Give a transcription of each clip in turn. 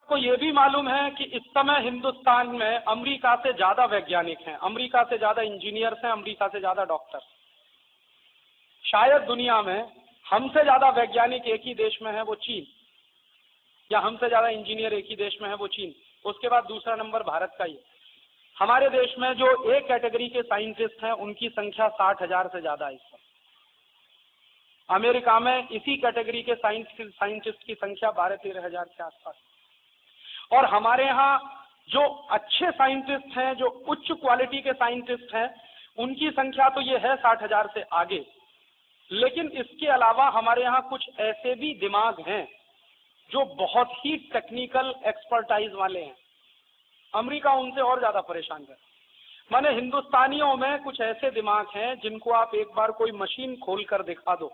को ये भी मालूम है कि इस समय हिंदुस्तान में अमेरिका से ज्यादा वैज्ञानिक हैं, अमेरिका से ज्यादा इंजीनियर्स हैं, अमेरिका से ज्यादा डॉक्टर। शायद दुनिया में हमसे ज्यादा वैज्ञानिक एक ही देश में है, वो चीन, या हमसे ज्यादा इंजीनियर एक ही देश में है, वो चीन। उसके बाद दूसरा नंबर भारत का ही। हमारे देश में जो एक कैटेगरी के साइंटिस्ट हैं उनकी संख्या 60,000 से ज्यादा है इस वक्त। अमेरिका में इसी कैटेगरी के साइंटिस्ट की संख्या 12-13 हजार के आसपास। और हमारे यहाँ जो अच्छे साइंटिस्ट हैं, जो उच्च क्वालिटी के साइंटिस्ट हैं, उनकी संख्या तो ये है 60,000 से आगे। लेकिन इसके अलावा हमारे यहाँ कुछ ऐसे भी दिमाग हैं जो बहुत ही टेक्निकल एक्सपर्टाइज वाले हैं। अमेरिका उनसे और ज्यादा परेशान है। माने हिंदुस्तानियों में कुछ ऐसे दिमाग हैं जिनको आप एक बार कोई मशीन खोल कर दिखा दो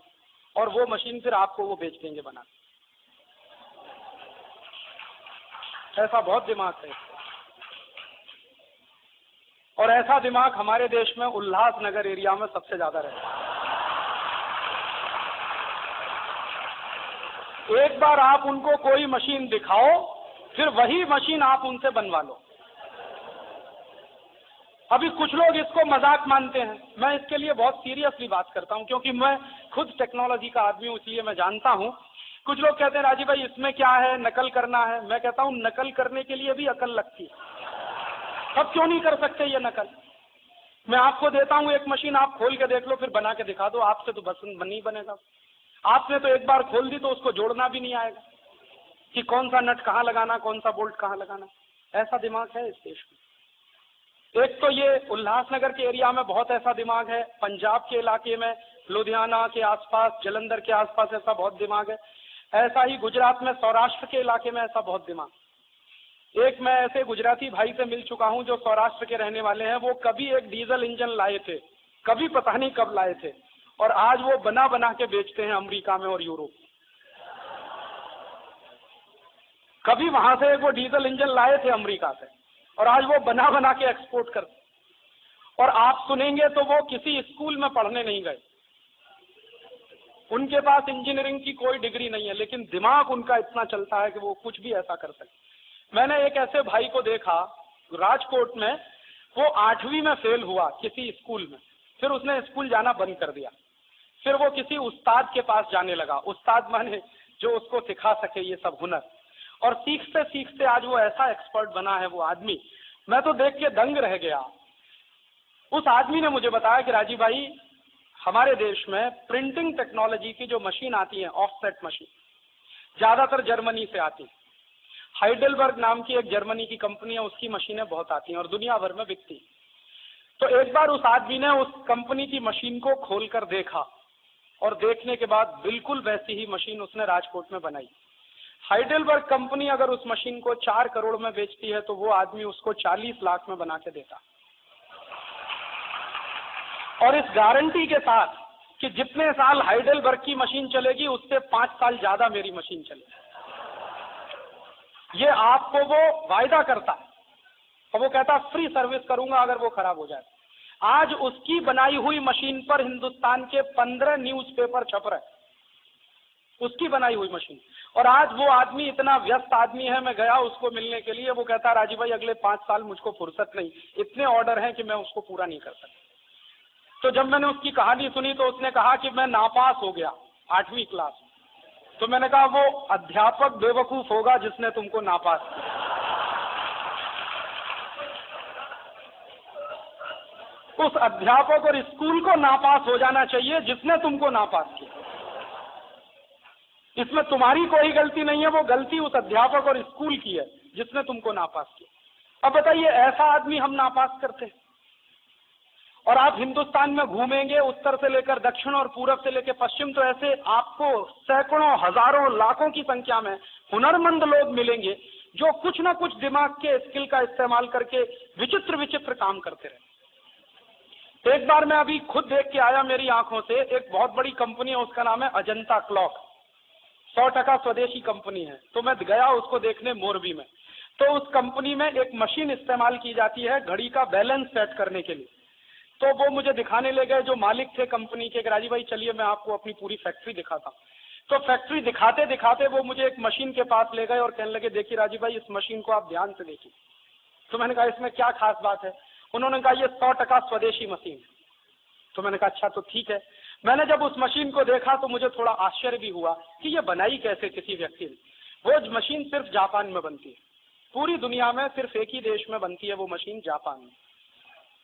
और वो मशीन फिर आपको वो बेच देंगे बना। ऐसा बहुत दिमाग है। और ऐसा दिमाग हमारे देश में उल्लासनगर एरिया में सबसे ज्यादा रहता है। एक बार आप उनको कोई मशीन दिखाओ, फिर वही मशीन आप उनसे बनवा लो। अभी कुछ लोग इसको मजाक मानते हैं, मैं इसके लिए बहुत सीरियसली बात करता हूं, क्योंकि मैं खुद टेक्नोलॉजी का आदमी हूं, इसलिए मैं जानता हूं। कुछ लोग कहते हैं राजीव भाई इसमें क्या है, नकल करना है। मैं कहता हूं नकल करने के लिए भी अकल लगती है। अब क्यों नहीं कर सकते ये नकल? मैं आपको देता हूं एक मशीन, आप खोल के देख लो, फिर बना के दिखा दो। आपसे तो बस नहीं बनेगा। आपने तो एक बार खोल दी तो उसको जोड़ना भी नहीं आएगा कि कौन सा नट कहाँ लगाना, कौन सा बोल्ट कहाँ लगाना। ऐसा दिमाग है इस देश में। एक तो ये उल्लासनगर के एरिया में बहुत ऐसा दिमाग है, पंजाब के इलाके में, लुधियाना के आसपास, जलंधर के आसपास ऐसा बहुत दिमाग है। ऐसा ही गुजरात में, सौराष्ट्र के इलाके में ऐसा बहुत दिमाग। एक मैं ऐसे गुजराती भाई से मिल चुका हूं जो सौराष्ट्र के रहने वाले हैं। वो कभी एक डीजल इंजन लाए थे, कभी पता नहीं कब लाए थे, और आज वो बना बना के बेचते हैं अमेरिका में और यूरोप। कभी वहां से वो डीजल इंजन लाए थे अमेरिका से, और आज वो बना बना के एक्सपोर्ट करते। और आप सुनेंगे तो वो किसी स्कूल में पढ़ने नहीं गए, उनके पास इंजीनियरिंग की कोई डिग्री नहीं है, लेकिन दिमाग उनका इतना चलता है कि वो कुछ भी ऐसा कर सकते। मैंने एक ऐसे भाई को देखा राजकोट में, वो 8वीं में फेल हुआ किसी स्कूल में, फिर उसने स्कूल जाना बंद कर दिया। फिर वो किसी उस्ताद के पास जाने लगा, उस्ताद माने जो उसको सिखा सके ये सब हुनर। और सीखते सीखते आज वो ऐसा एक्सपर्ट बना है वो आदमी, मैं तो देख के दंग रह गया। उस आदमी ने मुझे बताया कि राजीव भाई हमारे देश में प्रिंटिंग टेक्नोलॉजी की जो मशीन आती है, ऑफसेट मशीन, ज्यादातर जर्मनी से आती है। हाइडेलबर्ग नाम की एक जर्मनी की कंपनी है, उसकी मशीनें बहुत आती हैं और दुनिया भर में बिकती। तो एक बार उस आदमी ने उस कंपनी की मशीन को खोलकर देखा, और देखने के बाद बिल्कुल वैसी ही मशीन उसने राजकोट में बनाई। हाइडेलबर्ग कंपनी अगर उस मशीन को 4 करोड़ में बेचती है तो वो आदमी उसको 40 लाख में बना के देता, और इस गारंटी के साथ कि जितने साल हाइडेलबर्ग की मशीन चलेगी उससे 5 साल ज्यादा मेरी मशीन चलेगी। ये आपको वो वायदा करता है, और वो कहता फ्री सर्विस करूंगा अगर वो खराब हो जाए। आज उसकी बनाई हुई मशीन पर हिंदुस्तान के 15 न्यूज़पेपर छप रहे, उसकी बनाई हुई मशीन। और आज वो आदमी इतना व्यस्त आदमी है, मैं गया उसको मिलने के लिए, वो कहता राजीव भाई अगले 5 साल मुझको फुर्सत नहीं, इतने ऑर्डर हैं कि मैं उसको पूरा नहीं कर सकता। तो जब मैंने उसकी कहानी सुनी तो उसने कहा कि मैं नापास हो गया 8वीं क्लास। तो मैंने कहा वो अध्यापक बेवकूफ होगा जिसने तुमको नापास किया। उस अध्यापक और स्कूल को नापास हो जाना चाहिए जिसने तुमको नापास किया। इसमें तुम्हारी कोई गलती नहीं है, वो गलती उस अध्यापक और स्कूल की है जिसने तुमको नापास किया। अब बताइए ऐसा आदमी हम नापास करते हैं। और आप हिंदुस्तान में घूमेंगे, उत्तर से लेकर दक्षिण और पूरब से लेकर पश्चिम, तो ऐसे आपको सैकड़ों, हजारों, लाखों की संख्या में हुनरमंद लोग मिलेंगे जो कुछ ना कुछ दिमाग के स्किल का इस्तेमाल करके विचित्र विचित्र काम करते रहे। एक बार मैं अभी खुद देख के आया मेरी आंखों से, एक बहुत बड़ी कंपनी है, उसका नाम है अजंता क्लॉक, 100% स्वदेशी कंपनी है। तो मैं गया उसको देखने मोरबी में। तो उस कंपनी में एक मशीन इस्तेमाल की जाती है घड़ी का बैलेंस सेट करने के लिए। तो वो मुझे दिखाने ले गए जो मालिक थे कंपनी के, राजीव भाई चलिए मैं आपको अपनी पूरी फैक्ट्री दिखाता हूँ। तो फैक्ट्री दिखाते दिखाते वो मुझे एक मशीन के पास ले गए और कहने लगे, देखिए राजीव भाई, इस मशीन को आप ध्यान से देखिए। तो मैंने कहा इसमें क्या खास बात है? उन्होंने कहा ये 100% स्वदेशी मशीन। तो मैंने कहा अच्छा, तो ठीक है। मैंने जब उस मशीन को देखा तो मुझे थोड़ा आश्चर्य भी हुआ कि ये बनाई कैसे किसी व्यक्ति ने। वो मशीन सिर्फ जापान में बनती है, पूरी दुनिया में सिर्फ एक ही देश में बनती है वो मशीन, जापान में।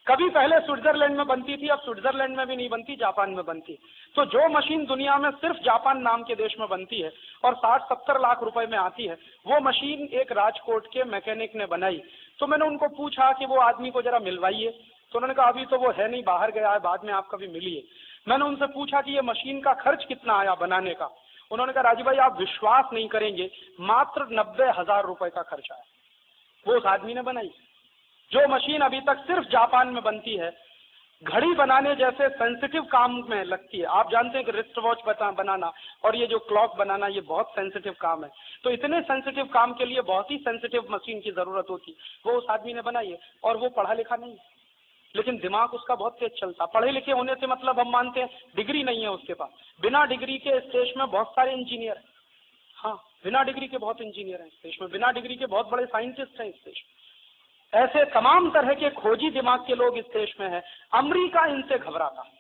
कभी पहले स्विट्जरलैंड में बनती थी, अब स्विट्जरलैंड में भी नहीं बनती, जापान में बनती। तो जो मशीन दुनिया में सिर्फ जापान नाम के देश में बनती है और 60-70 लाख रुपए में आती है, वो मशीन एक राजकोट के मैकेनिक ने बनाई। तो मैंने उनको पूछा कि वो आदमी को जरा मिलवाइए। तो उन्होंने कहा अभी तो वो है नहीं, बाहर गया है, बाद में आप कभी मिलिए। मैंने उनसे पूछा कि ये मशीन का खर्च कितना आया बनाने का? उन्होंने कहा राजीव भाई आप विश्वास नहीं करेंगे, मात्र 90,000 रुपए का खर्च आया। वो उस आदमी ने बनाई। जो मशीन अभी तक सिर्फ जापान में बनती है, घड़ी बनाने जैसे सेंसिटिव काम में लगती है। आप जानते हैं कि रिस्ट वॉच बनाना और ये जो क्लॉक बनाना, ये बहुत सेंसिटिव काम है। तो इतने सेंसिटिव काम के लिए बहुत ही सेंसिटिव मशीन की जरूरत होती, वो उस आदमी ने बनाई है। और वो पढ़ा लिखा नहीं, लेकिन दिमाग उसका बहुत तेज चलता। पढ़े लिखे होने से मतलब हम मानते हैं डिग्री नहीं है उसके पास। बिना डिग्री के इस देश में बहुत सारे इंजीनियर हैं। हाँ, बिना डिग्री के बहुत इंजीनियर हैं इस देश में, बिना डिग्री के बहुत बड़े साइंटिस्ट हैं इस देश में। ऐसे तमाम तरह के खोजी दिमाग के लोग इस देश में हैं। अमेरिका इनसे घबराता है,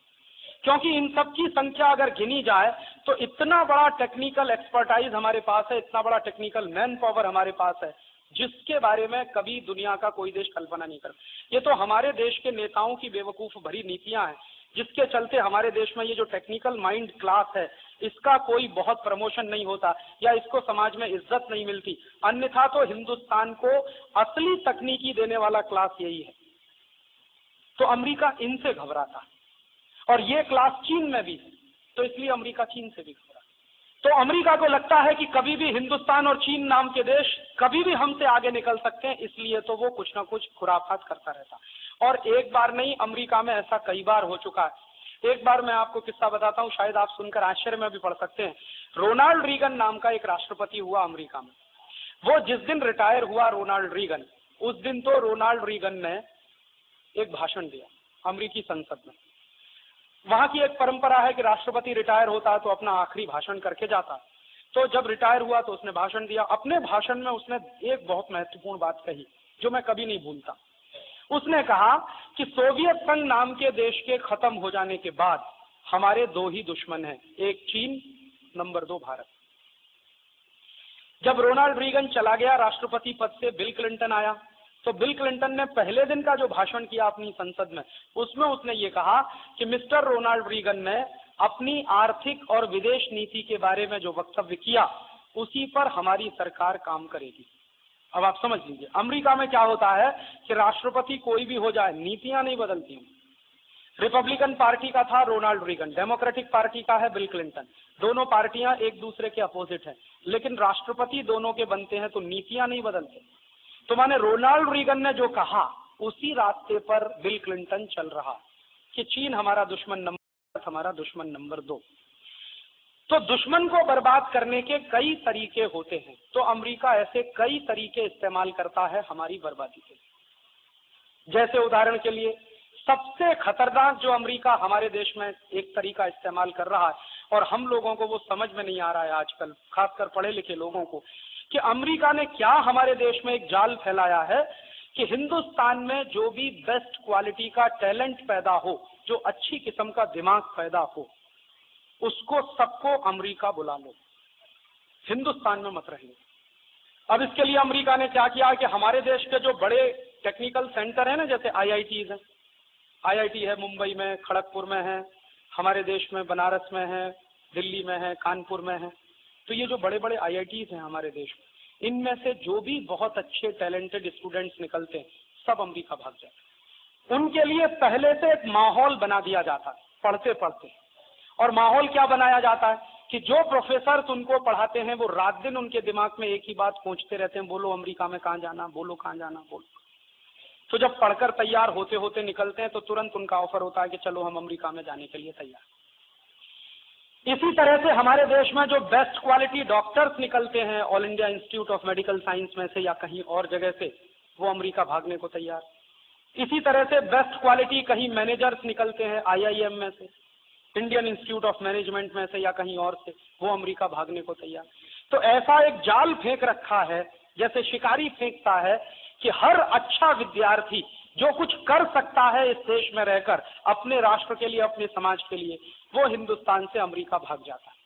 क्योंकि इन सब की संख्या अगर गिनी जाए तो इतना बड़ा टेक्निकल एक्सपर्टाइज हमारे पास है, इतना बड़ा टेक्निकल मैन पावर हमारे पास है, जिसके बारे में कभी दुनिया का कोई देश कल्पना नहीं कर। ये तो हमारे देश के नेताओं की बेवकूफ भरी नीतियां हैं, जिसके चलते हमारे देश में ये जो टेक्निकल माइंड क्लास है, इसका कोई बहुत प्रमोशन नहीं होता या इसको समाज में इज्जत नहीं मिलती। अन्यथा तो हिंदुस्तान को असली तकनीकी देने वाला क्लास यही है। तो अमेरिका इनसे घबराता, और ये क्लास चीन में भी है, तो इसलिए अमेरिका चीन से भी घबराता। तो अमेरिका को लगता है कि कभी भी हिंदुस्तान और चीन नाम के देश कभी भी हमसे आगे निकल सकते हैं, इसलिए तो वो कुछ ना कुछ खुराफात करता रहता। और एक बार नहीं, अमेरिका में ऐसा कई बार हो चुका है। एक बार मैं आपको किस्सा बताता हूँ, शायद आप सुनकर आश्चर्य में भी पड़ सकते हैं। रोनाल्ड रीगन नाम का एक राष्ट्रपति हुआ अमेरिका में। वो जिस दिन रिटायर हुआ रोनाल्ड रीगन, उस दिन तो रोनाल्ड रीगन ने एक भाषण दिया अमेरिकी संसद में। वहां की एक परंपरा है कि राष्ट्रपति रिटायर होता है तो अपना आखिरी भाषण करके जाता। तो जब रिटायर हुआ तो उसने भाषण दिया। अपने भाषण में उसने एक बहुत महत्वपूर्ण बात कही जो मैं कभी नहीं भूलता। उसने कहा कि सोवियत संघ नाम के देश के खत्म हो जाने के बाद हमारे दो ही दुश्मन हैं, एक चीन, नंबर 2 भारत। जब रोनाल्ड रीगन चला गया राष्ट्रपति पद से, बिल क्लिंटन आया, तो बिल क्लिंटन ने पहले दिन का जो भाषण किया अपनी संसद में, उसमें उसने ये कहा कि मिस्टर रोनाल्ड रीगन ने अपनी आर्थिक और विदेश नीति के बारे में जो वक्तव्य किया, उसी पर हमारी सरकार काम करेगी। अब आप समझ लीजिए, अमेरिका में क्या होता है कि राष्ट्रपति कोई भी हो जाए, नीतियां नहीं बदलती हैं। रिपब्लिकन पार्टी का था रोनाल्ड रीगन, डेमोक्रेटिक पार्टी का है बिल क्लिंटन। दोनों पार्टियां एक दूसरे के अपोजिट हैं, लेकिन राष्ट्रपति दोनों के बनते हैं, तो नीतियां नहीं बदलते। तो माने रोनाल्ड रीगन ने जो कहा, उसी रास्ते पर बिल क्लिंटन चल रहा कि चीन हमारा दुश्मन नंबर, हमारा दुश्मन नंबर 2। तो दुश्मन को बर्बाद करने के कई तरीके होते हैं, तो अमेरिका ऐसे कई तरीके इस्तेमाल करता है हमारी बर्बादी के लिए। जैसे उदाहरण के लिए, सबसे खतरनाक जो अमेरिका हमारे देश में एक तरीका इस्तेमाल कर रहा है, और हम लोगों को वो समझ में नहीं आ रहा है आजकल, खासकर पढ़े लिखे लोगों को, कि अमेरिका ने क्या हमारे देश में एक जाल फैलाया है कि हिंदुस्तान में जो भी बेस्ट क्वालिटी का टैलेंट पैदा हो, जो अच्छी किस्म का दिमाग पैदा हो, उसको सबको अमेरिका बुला लो, हिंदुस्तान में मत रहिए। अब इसके लिए अमेरिका ने क्या किया कि हमारे देश के जो बड़े टेक्निकल सेंटर है ना, जैसे आईआईटीज हैं, आईआईटी है मुंबई में, खड़गपुर में है, हमारे देश में बनारस में है, दिल्ली में है, कानपुर में है, तो ये जो बड़े बड़े आईआईटीज हैं हमारे देश में, इनमें से जो भी बहुत अच्छे टैलेंटेड स्टूडेंट्स निकलते हैं, सब अमेरिका भाग जाते। उनके लिए पहले से एक माहौल बना दिया जाता है पढ़ते पढ़ते। और माहौल क्या बनाया जाता है कि जो प्रोफेसर उनको पढ़ाते हैं वो रात दिन उनके दिमाग में एक ही बात पूछते रहते हैं, बोलो अमेरिका में कहाँ जाना, बोलो कहाँ जाना, बोलो। तो जब पढ़कर तैयार होते होते निकलते हैं तो तुरंत उनका ऑफर होता है कि चलो हम अमेरिका में जाने के लिए तैयार। इसी तरह से हमारे देश में जो बेस्ट क्वालिटी डॉक्टर्स निकलते हैं all India institute of medical science में से या कहीं और जगह से, वो अमेरिका भागने को तैयार। इसी तरह से बेस्ट क्वालिटी कहीं मैनेजर्स निकलते हैं आईआईएम में से, इंडियन इंस्टीट्यूट ऑफ मैनेजमेंट में से या कहीं और से, वो अमेरिका भागने को तैयार। तो ऐसा एक जाल फेंक रखा है, जैसे शिकारी फेंकता है, कि हर अच्छा विद्यार्थी जो कुछ कर सकता है इस देश में रहकर अपने राष्ट्र के लिए, अपने समाज के लिए, वो हिंदुस्तान से अमेरिका भाग जाता है।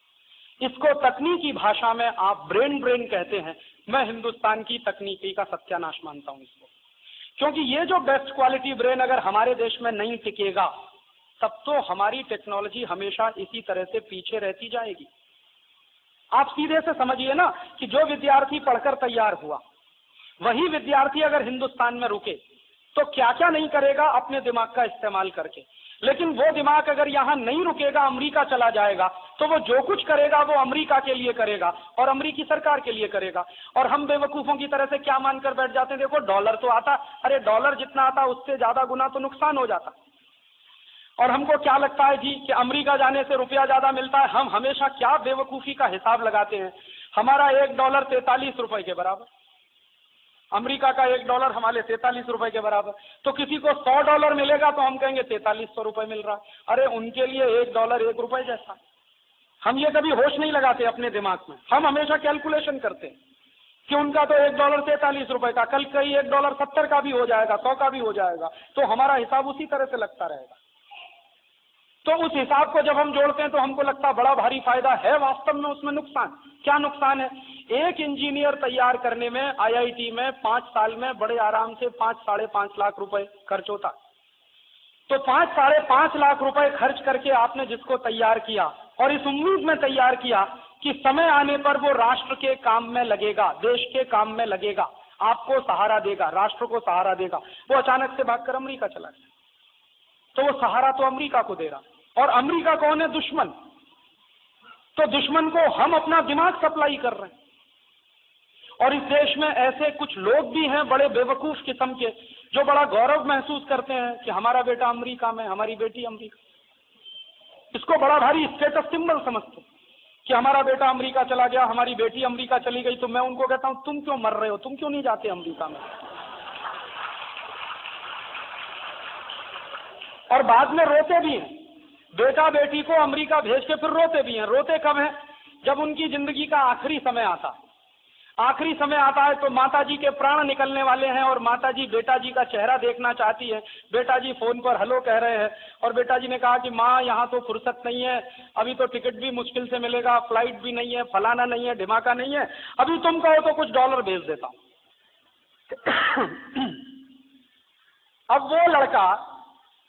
इसको तकनीकी भाषा में आप ब्रेन ड्रेन कहते हैं। मैं हिंदुस्तान की तकनीकी का सत्यानाश मानता हूं इसको, क्योंकि ये जो बेस्ट क्वालिटी ब्रेन अगर हमारे देश में नहीं टिकेगा, तब तो हमारी टेक्नोलॉजी हमेशा इसी तरह से पीछे रहती जाएगी। आप सीधे से समझिए ना कि जो विद्यार्थी पढ़कर तैयार हुआ, वही विद्यार्थी अगर हिंदुस्तान में रुके तो क्या क्या नहीं करेगा अपने दिमाग का इस्तेमाल करके। लेकिन वो दिमाग अगर यहाँ नहीं रुकेगा, अमेरिका चला जाएगा, तो वो जो कुछ करेगा वो अमेरिका के लिए करेगा और अमेरिकी सरकार के लिए करेगा। और हम बेवकूफों की तरह से क्या मानकर बैठ जाते हैं, देखो डॉलर तो आता, अरे डॉलर जितना आता उससे ज्यादा गुना तो नुकसान हो जाता। और हमको क्या लगता है जी कि अमेरिका जाने से रुपया ज्यादा मिलता है। हम हमेशा क्या बेवकूफी का हिसाब लगाते हैं, हमारा $1 43 रुपए के बराबर, अमेरिका का $1 हमारे 43 रुपए के बराबर। तो किसी को $100 मिलेगा तो हम कहेंगे 4300 रुपए मिल रहा। अरे उनके लिए $1 1 रुपए जैसा। हम ये कभी होश नहीं लगाते अपने दिमाग में, हम हमेशा कैलकुलेशन करते हैं कि उनका तो $1 43 रुपए का, कल कहीं $1 70 का भी हो जाएगा, 100 का भी हो जाएगा, तो हमारा हिसाब उसी तरह से लगता रहेगा। तो उस हिसाब को जब हम जोड़ते हैं तो हमको लगता है बड़ा भारी फायदा है, वास्तव में उसमें नुकसान। क्या नुकसान है? एक इंजीनियर तैयार करने में आईआईटी में 5 साल में बड़े आराम से 5 साढ़े 5 लाख रुपए खर्च होता। तो 5 साढ़े 5 लाख रुपए खर्च करके आपने जिसको तैयार किया और इस उम्मीद में तैयार किया कि समय आने पर वो राष्ट्र के काम में लगेगा, देश के काम में लगेगा, आपको सहारा देगा, राष्ट्र को सहारा देगा, वो अचानक से भागकर अमेरिका चला गया। तो वो सहारा तो अमेरिका को दे रहा, और अमेरिका कौन है? दुश्मन। तो दुश्मन को हम अपना दिमाग सप्लाई कर रहे हैं। और इस देश में ऐसे कुछ लोग भी हैं बड़े बेवकूफ किस्म के, जो बड़ा गौरव महसूस करते हैं कि हमारा बेटा अमेरिका में, हमारी बेटी अमेरिका। इसको बड़ा भारी स्टेटस सिंबल समझते कि हमारा बेटा अमेरिका चला गया, हमारी बेटी अमेरिका चली गई। तो मैं उनको कहता हूं, तुम क्यों मर रहे हो, तुम क्यों नहीं जाते अमेरिका में? और बाद में रोते भी हैं, बेटा बेटी को अमेरिका भेज के फिर रोते भी हैं। रोते कब हैं? जब उनकी जिंदगी का आखिरी समय आता। आखिरी समय आता है तो माताजी के प्राण निकलने वाले हैं और माताजी बेटा जी का चेहरा देखना चाहती है। बेटा जी फोन पर हेलो कह रहे हैं और बेटा जी ने कहा कि माँ यहाँ तो फुर्सत नहीं है, अभी तो टिकट भी मुश्किल से मिलेगा, फ्लाइट भी नहीं है, फलाना नहीं है, ढिमाका नहीं है, अभी तुम कहो तो कुछ डॉलर भेज देता हूं। अब वो लड़का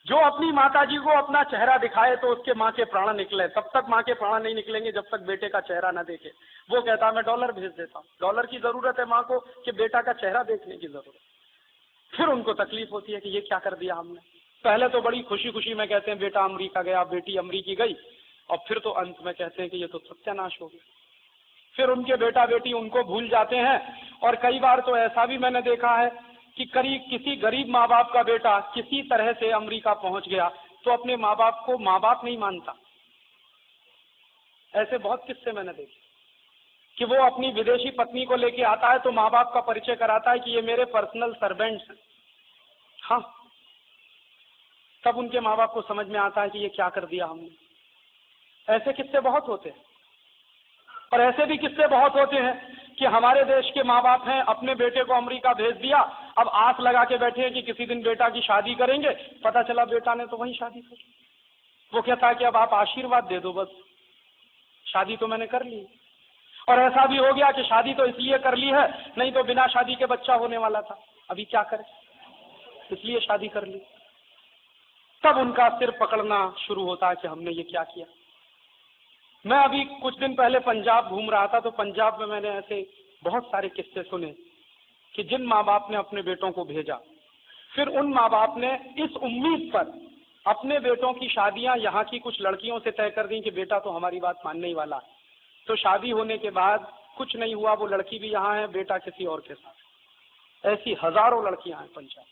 जो अपनी माताजी को अपना चेहरा दिखाए तो उसके माँ के प्राण निकले, तब तक माँ के प्राण नहीं निकलेंगे जब तक बेटे का चेहरा न देखे। वो कहता मैं डॉलर भेज देता हूँ। डॉलर की जरूरत है माँ को कि बेटा का चेहरा देखने की जरूरत। फिर उनको तकलीफ होती है कि ये क्या कर दिया हमने। पहले तो बड़ी खुशी खुशी में कहते हैं बेटा अमेरिका गया, बेटी अमेरिकी गई, और फिर तो अंत में कहते हैं कि ये तो सत्यानाश हो गया। फिर उनके बेटा बेटी उनको भूल जाते हैं। और कई बार तो ऐसा भी मैंने देखा है कि किसी गरीब माँ बाप का बेटा किसी तरह से अमेरिका पहुंच गया तो अपने माँ बाप को माँ बाप नहीं मानता। ऐसे बहुत किस्से मैंने देखे कि वो अपनी विदेशी पत्नी को लेके आता है तो माँ बाप का परिचय कराता है कि ये मेरे पर्सनल सर्वेंट्स हैं। हाँ, तब उनके माँ बाप को समझ में आता है कि ये क्या कर दिया हमने। ऐसे किस्से बहुत होते हैं। और ऐसे भी किस्से बहुत होते हैं कि हमारे देश के माँ बाप हैं, अपने बेटे को अमेरिका भेज दिया, अब आस लगा के बैठे हैं कि किसी दिन बेटा की शादी करेंगे। पता चला बेटा ने तो वहीं शादी कर। वो कहता है कि अब आप आशीर्वाद दे दो, बस शादी तो मैंने कर ली। और ऐसा भी हो गया कि शादी तो इसलिए कर ली है, नहीं तो बिना शादी के बच्चा होने वाला था, अभी क्या करें, इसलिए शादी कर ली। तब उनका सिर पकड़ना शुरू होता है कि हमने ये क्या किया। मैं अभी कुछ दिन पहले पंजाब घूम रहा था, तो पंजाब में मैंने ऐसे बहुत सारे किस्से सुने कि जिन माँ बाप ने अपने बेटों को भेजा, फिर उन माँ बाप ने इस उम्मीद पर अपने बेटों की शादियां यहाँ की कुछ लड़कियों से तय कर दी कि बेटा तो हमारी बात मानने ही वाला है। तो शादी होने के बाद कुछ नहीं हुआ, वो लड़की भी यहाँ है, बेटा किसी और के साथ। ऐसी हजारों लड़कियां हैं पंजाब।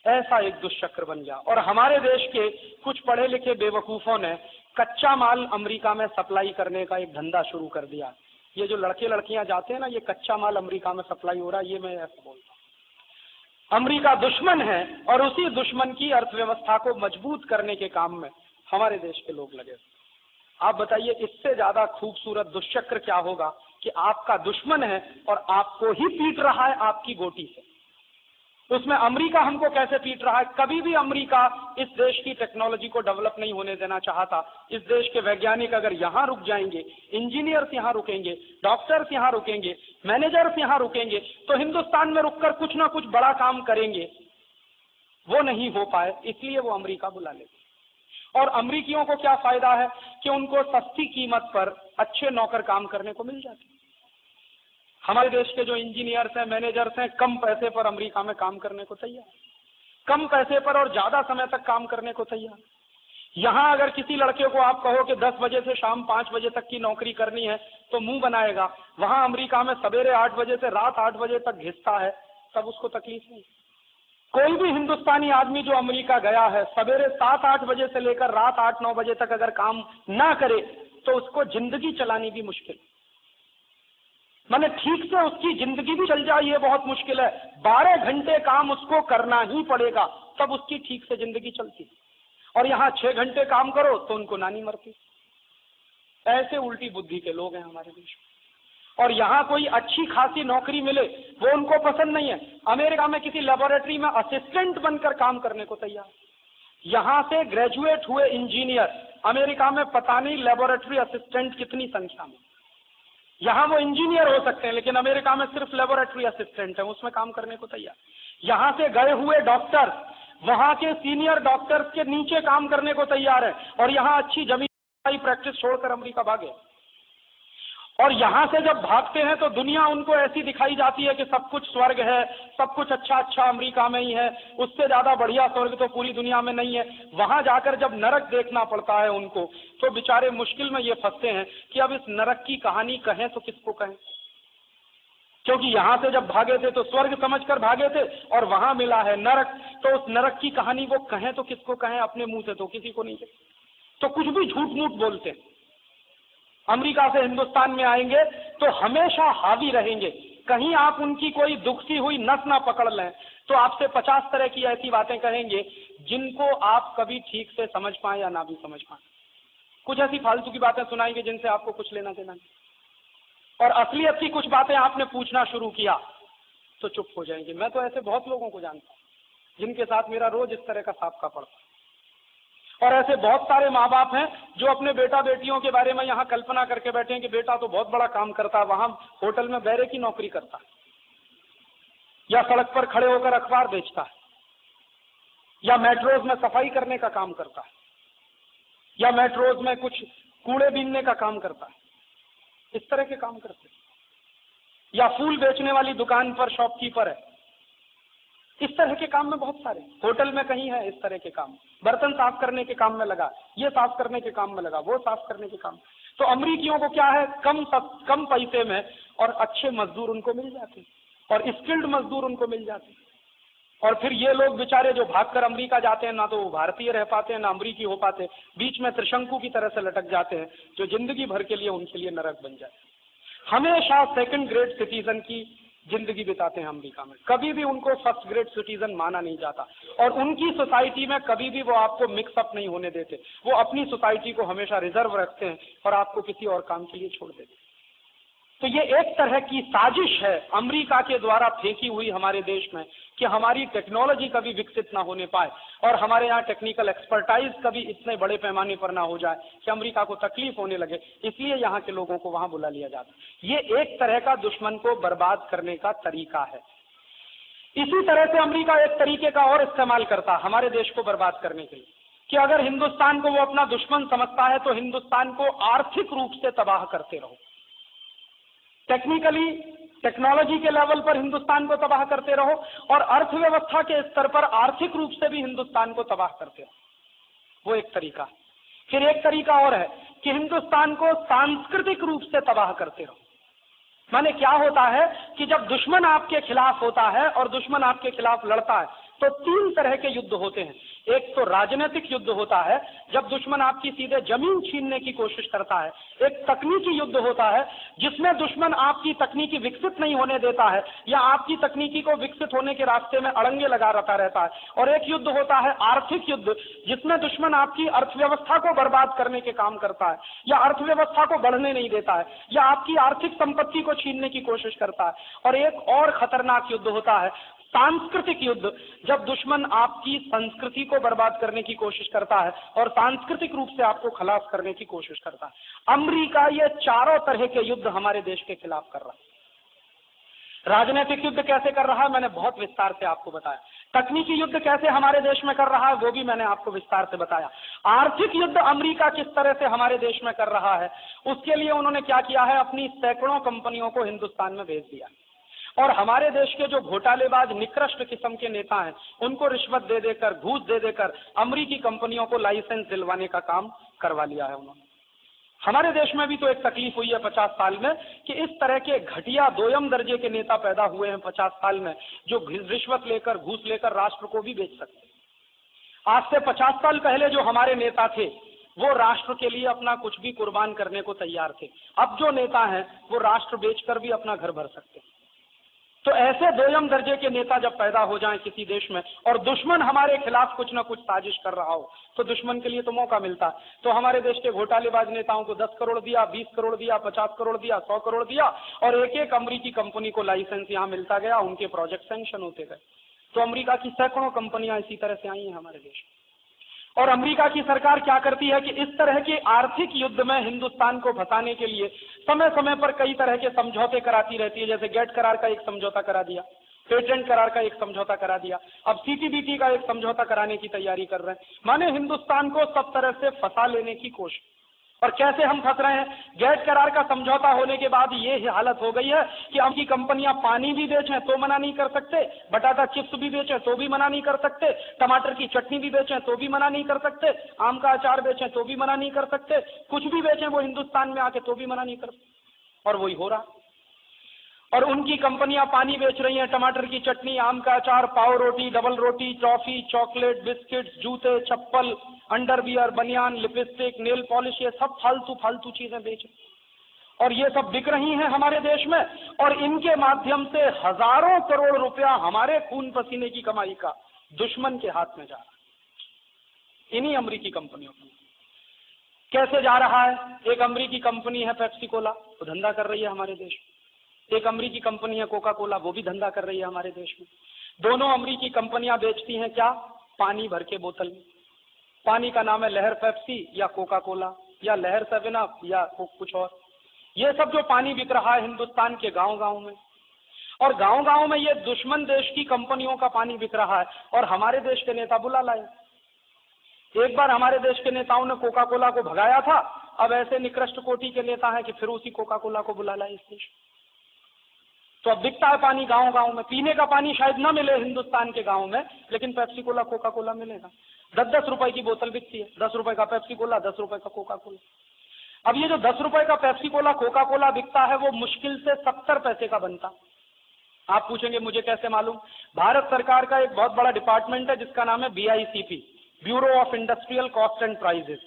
ऐसा एक दुष्चक्र बन गया। और हमारे देश के कुछ पढ़े लिखे बेवकूफों ने कच्चा माल अमेरिका में सप्लाई करने का एक धंधा शुरू कर दिया। ये जो लड़के लड़कियां जाते हैं ना, ये कच्चा माल अमेरिका में सप्लाई हो रहा है, ये मैं ऐसा बोलता हूँ। अमेरिका दुश्मन है और उसी दुश्मन की अर्थव्यवस्था को मजबूत करने के काम में हमारे देश के लोग लगे। आप बताइए इससे ज्यादा खूबसूरत दुष्चक्र क्या होगा कि आपका दुश्मन है और आपको ही पीट रहा है आपकी गोटी से। उसमें अमेरिका हमको कैसे पीट रहा है? कभी भी अमेरिका इस देश की टेक्नोलॉजी को डेवलप नहीं होने देना चाहता। इस देश के वैज्ञानिक अगर यहां रुक जाएंगे, इंजीनियर्स यहां रुकेंगे, डॉक्टर्स यहां रुकेंगे, मैनेजर्स यहां रुकेंगे, तो हिंदुस्तान में रुककर कुछ ना कुछ बड़ा काम करेंगे। वो नहीं हो पाए, इसलिए वो अमेरिका बुला लेते। और अमेरिकियों को क्या फायदा है कि उनको सस्ती कीमत पर अच्छे नौकर काम करने को मिल जाते। हमारे देश के जो इंजीनियर्स हैं, मैनेजर्स हैं, कम पैसे पर अमेरिका में काम करने को तैयार, कम पैसे पर और ज्यादा समय तक काम करने को तैयार। यहां अगर किसी लड़के को आप कहो कि 10 बजे से शाम 5 बजे तक की नौकरी करनी है तो मुंह बनाएगा। वहां अमेरिका में सवेरे 8 बजे से रात 8 बजे तक घिसता है, तब उसको तकलीफ नहीं। कोई भी हिंदुस्तानी आदमी जो अमेरिका गया है, सवेरे 7-8 बजे से लेकर रात 8-9 बजे तक अगर काम ना करे तो उसको जिंदगी चलानी भी मुश्किल, माने ठीक से उसकी जिंदगी भी चल जाए ये बहुत मुश्किल है। 12 घंटे काम उसको करना ही पड़ेगा, तब उसकी ठीक से जिंदगी चलती। और यहाँ 6 घंटे काम करो तो उनको नानी मरती। ऐसे उल्टी बुद्धि के लोग हैं हमारे देश में। और यहाँ कोई अच्छी खासी नौकरी मिले वो उनको पसंद नहीं है। अमेरिका में किसी लेबोरेटरी में असिस्टेंट बनकर काम करने को तैयार। यहाँ से ग्रेजुएट हुए इंजीनियर अमेरिका में पता नहीं लेबोरेटरी असिस्टेंट कितनी संख्या में। यहाँ वो इंजीनियर हो सकते हैं लेकिन अमेरिका में सिर्फ लेबोरेटरी असिस्टेंट है, उसमें काम करने को तैयार। यहाँ से गए हुए डॉक्टर वहाँ के सीनियर डॉक्टर्स के नीचे काम करने को तैयार है। और यहाँ अच्छी जमीन प्रैक्टिस छोड़कर अमेरिका भागे। और यहाँ से जब भागते हैं तो दुनिया उनको ऐसी दिखाई जाती है कि सब कुछ स्वर्ग है, सब कुछ अच्छा अमेरिका में ही है, उससे ज्यादा बढ़िया स्वर्ग तो पूरी दुनिया में नहीं है। वहां जाकर जब नरक देखना पड़ता है उनको तो बेचारे मुश्किल में ये फंसते हैं कि अब इस नरक की कहानी कहें तो किसको कहें, क्योंकि यहां से जब भागे थे तो स्वर्ग समझकर भागे थे और वहां मिला है नरक, तो उस नरक की कहानी वो कहें तो किसको कहें, अपने मुंह से तो किसी को नहीं कहें, तो कुछ भी झूठ मूठ बोलते हैं। अमेरिका से हिंदुस्तान में आएंगे तो हमेशा हावी रहेंगे। कहीं आप उनकी कोई दुखती हुई नस ना पकड़ लें तो आपसे 50 तरह की ऐसी बातें कहेंगे जिनको आप कभी ठीक से समझ पाए या ना भी समझ पाए। कुछ ऐसी फालतू की बातें सुनाएंगे जिनसे आपको कुछ लेना देना नहीं। और असलियत की कुछ बातें आपने पूछना शुरू किया तो चुप हो जाएंगे। मैं तो ऐसे बहुत लोगों को जानता हूं जिनके साथ मेरा रोज इस तरह का साबका पड़ता। और ऐसे बहुत सारे माँ बाप हैं जो अपने बेटा बेटियों के बारे में यहाँ कल्पना करके बैठे हैं कि बेटा तो बहुत बड़ा काम करता है, वहां होटल में बैरे की नौकरी करता है, या सड़क पर खड़े होकर अखबार बेचता है, या मेट्रोज में सफाई करने का काम करता है, या मेट्रोज में कुछ कूड़े बीनने का काम करता है, इस तरह के काम करते हैं, या फूल बेचने वाली दुकान पर शॉपकीपर है। इस तरह के काम में बहुत सारे, होटल में कहीं है इस तरह के काम, बर्तन साफ करने के काम में लगा, ये साफ करने के काम में लगा, वो साफ करने के काम। तो अमरीकियों को क्या है, कम पैसे में और अच्छे मजदूर उनको मिल जाते और स्किल्ड मजदूर उनको मिल जाते। और फिर ये लोग बेचारे जो भागकर अमेरिका जाते हैं ना तो वो भारतीय रह पाते हैं ना अमरीकी हो पाते, बीच में त्रिशंकु की तरह से लटक जाते हैं जो जिंदगी भर के लिए उनके लिए नरक बन जाए। हमेशा सेकंड ग्रेड सिटीजन की जिंदगी बिताते हैं अमेरिका में, कभी भी उनको फर्स्ट ग्रेड सिटीजन माना नहीं जाता। और उनकी सोसाइटी में कभी भी वो आपको मिक्सअप नहीं होने देते, वो अपनी सोसाइटी को हमेशा रिजर्व रखते हैं और आपको किसी और काम के लिए छोड़ देते। तो ये एक तरह की साजिश है अमेरिका के द्वारा फेंकी हुई हमारे देश में कि हमारी टेक्नोलॉजी कभी विकसित ना होने पाए और हमारे यहाँ टेक्निकल एक्सपर्टाइज कभी इतने बड़े पैमाने पर ना हो जाए कि अमेरिका को तकलीफ होने लगे, इसलिए यहाँ के लोगों को वहां बुला लिया जाता। ये एक तरह का दुश्मन को बर्बाद करने का तरीका है। इसी तरह से अमेरिका एक तरीके का और इस्तेमाल करता हमारे देश को बर्बाद करने के लिए कि अगर हिंदुस्तान को वो अपना दुश्मन समझता है तो हिंदुस्तान को आर्थिक रूप से तबाह करते रहो, टेक्निकली टेक्नोलॉजी के लेवल पर हिंदुस्तान को तबाह करते रहो और अर्थव्यवस्था के स्तर पर आर्थिक रूप से भी हिंदुस्तान को तबाह करते रहो। वो एक तरीका। फिर एक तरीका और है कि हिंदुस्तान को सांस्कृतिक रूप से तबाह करते रहो। माने क्या होता है कि जब दुश्मन आपके खिलाफ होता है और दुश्मन आपके खिलाफ लड़ता है तो तीन तरह के युद्ध होते हैं। एक तो राजनीतिक युद्ध होता है, जब दुश्मन आपकी सीधे जमीन छीनने की कोशिश करता है। एक तकनीकी युद्ध होता है, जिसमें दुश्मन आपकी तकनीकी विकसित नहीं होने देता है या आपकी तकनीकी को विकसित होने के रास्ते में अड़ंगे लगा रखा रहता है। और एक युद्ध होता है आर्थिक युद्ध, जिसमें दुश्मन आपकी अर्थव्यवस्था को बर्बाद करने के काम करता है या अर्थव्यवस्था को बढ़ने नहीं देता है या आपकी आर्थिक संपत्ति को छीनने की कोशिश करता है। और एक और खतरनाक युद्ध होता है सांस्कृतिक युद्ध, जब दुश्मन आपकी संस्कृति को बर्बाद करने की कोशिश करता है और सांस्कृतिक रूप से आपको खलास करने की कोशिश करता है। अमेरिका ये चारों तरह के युद्ध हमारे देश के खिलाफ कर रहा है। राजनीतिक युद्ध कैसे कर रहा है मैंने बहुत विस्तार से आपको बताया। तकनीकी युद्ध कैसे हमारे देश में कर रहा है वो भी मैंने आपको विस्तार से बताया। आर्थिक युद्ध अमेरिका किस तरह से हमारे देश में कर रहा है, उसके लिए उन्होंने क्या किया है, अपनी सैकड़ों कंपनियों को हिंदुस्तान में भेज दिया और हमारे देश के जो घोटालेबाज निकृष्ट किस्म के नेता हैं उनको रिश्वत दे देकर, घूस दे देकर अमेरिकी कंपनियों को लाइसेंस दिलवाने का काम करवा लिया है उन्होंने। हमारे देश में भी तो एक तकलीफ हुई है 50 साल में कि इस तरह के घटिया दोयम दर्जे के नेता पैदा हुए हैं 50 साल में, जो रिश्वत लेकर, घूस लेकर राष्ट्र को भी बेच सकते। आज से 50 साल पहले जो हमारे नेता थे वो राष्ट्र के लिए अपना कुछ भी कुर्बान करने को तैयार थे। अब जो नेता हैं वो राष्ट्र बेचकर भी अपना घर भर सकते हैं। तो ऐसे दोयम दर्जे के नेता जब पैदा हो जाएं किसी देश में और दुश्मन हमारे खिलाफ कुछ ना कुछ साजिश कर रहा हो तो दुश्मन के लिए तो मौका मिलता है। तो हमारे देश के घोटालेबाज नेताओं को 10 करोड़ दिया, 20 करोड़ दिया, 50 करोड़ दिया, 100 करोड़ दिया और एक एक अमेरिकी कंपनी को लाइसेंस यहाँ मिलता गया, उनके प्रोजेक्ट सैंक्शन होते गए। तो अमेरिका की सैकड़ों कंपनियां इसी तरह से आई हैं हमारे देश में। और अमेरिका की सरकार क्या करती है कि इस तरह के आर्थिक युद्ध में हिंदुस्तान को फंसाने के लिए समय समय पर कई तरह के समझौते कराती रहती है। जैसे गेट करार का एक समझौता करा दिया, पेटेंट करार का एक समझौता करा दिया, अब सीटीबीटी का एक समझौता कराने की तैयारी कर रहे हैं। माने हिंदुस्तान को सब तरह से फंसा लेने की कोशिश। और कैसे हम फंस रहे हैं, गेट करार का समझौता होने के बाद ये हालत हो गई है कि अब की कंपनियां पानी भी बेचें तो मना नहीं कर सकते, बटाटा चिप्स भी बेचें तो भी मना नहीं कर सकते, टमाटर की चटनी भी बेचें तो भी मना नहीं कर सकते, आम का अचार बेचें तो भी मना नहीं कर सकते, कुछ भी बेचें वो हिंदुस्तान में आके तो भी मना नहीं कर सकते। और वही हो रहा। और उनकी कंपनियां पानी बेच रही हैं, टमाटर की चटनी, आम का अचार, पाव रोटी, डबल रोटी, टॉफी, चॉकलेट, बिस्किट्स, जूते, चप्पल, अंडरवियर, बनियान, लिपस्टिक, नेल पॉलिश, ये सब फालतू फालतू चीजें बेच और ये सब बिक रही हैं हमारे देश में। और इनके माध्यम से हजारों करोड़ रुपया हमारे खून पसीने की कमाई का दुश्मन के हाथ में जा रहा है इन्हीं अमेरिकी कंपनियों को। कैसे जा रहा है, एक अमेरिकी कंपनी है पेप्सी कोला, वो धंधा कर रही है हमारे देश में। एक अमेरिकी कंपनी है कोका कोला, वो भी धंधा कर रही है हमारे देश में। दोनों अमेरिकी कंपनियां बेचती हैं क्या, पानी भर के बोतल में। पानी का नाम है लहर पेप्सी या कोका कोला या लहर 7 अप या कुछ और। ये सब जो पानी बिक रहा है हिंदुस्तान के गांव-गांव में, और गांव-गांव में ये दुश्मन देश की कंपनियों का पानी बिक रहा है और हमारे देश के नेता बुला लाए। एक बार हमारे देश के नेताओं ने कोका कोला को भगाया था, अब ऐसे निकृष्ट कोटि के नेता हैं कि फिर उसी कोका कोला को बुला लाए इस देश। तो अब बिकता है पानी गांव-गांव में। पीने का पानी शायद ना मिले हिंदुस्तान के गांव में, लेकिन पेप्सी कोला, कोका कोला मिलेगा। 10-10 रुपए की बोतल बिकती है, 10 रुपए का पेप्सी कोला, 10 रुपए का कोका कोला। अब ये जो 10 रुपए का पेप्सी कोला, कोका कोला बिकता है वो मुश्किल से 70 पैसे का बनता। आप पूछेंगे मुझे कैसे मालूम, भारत सरकार का एक बहुत बड़ा डिपार्टमेंट है जिसका नाम है BICP, bureau of industrial cost and prices.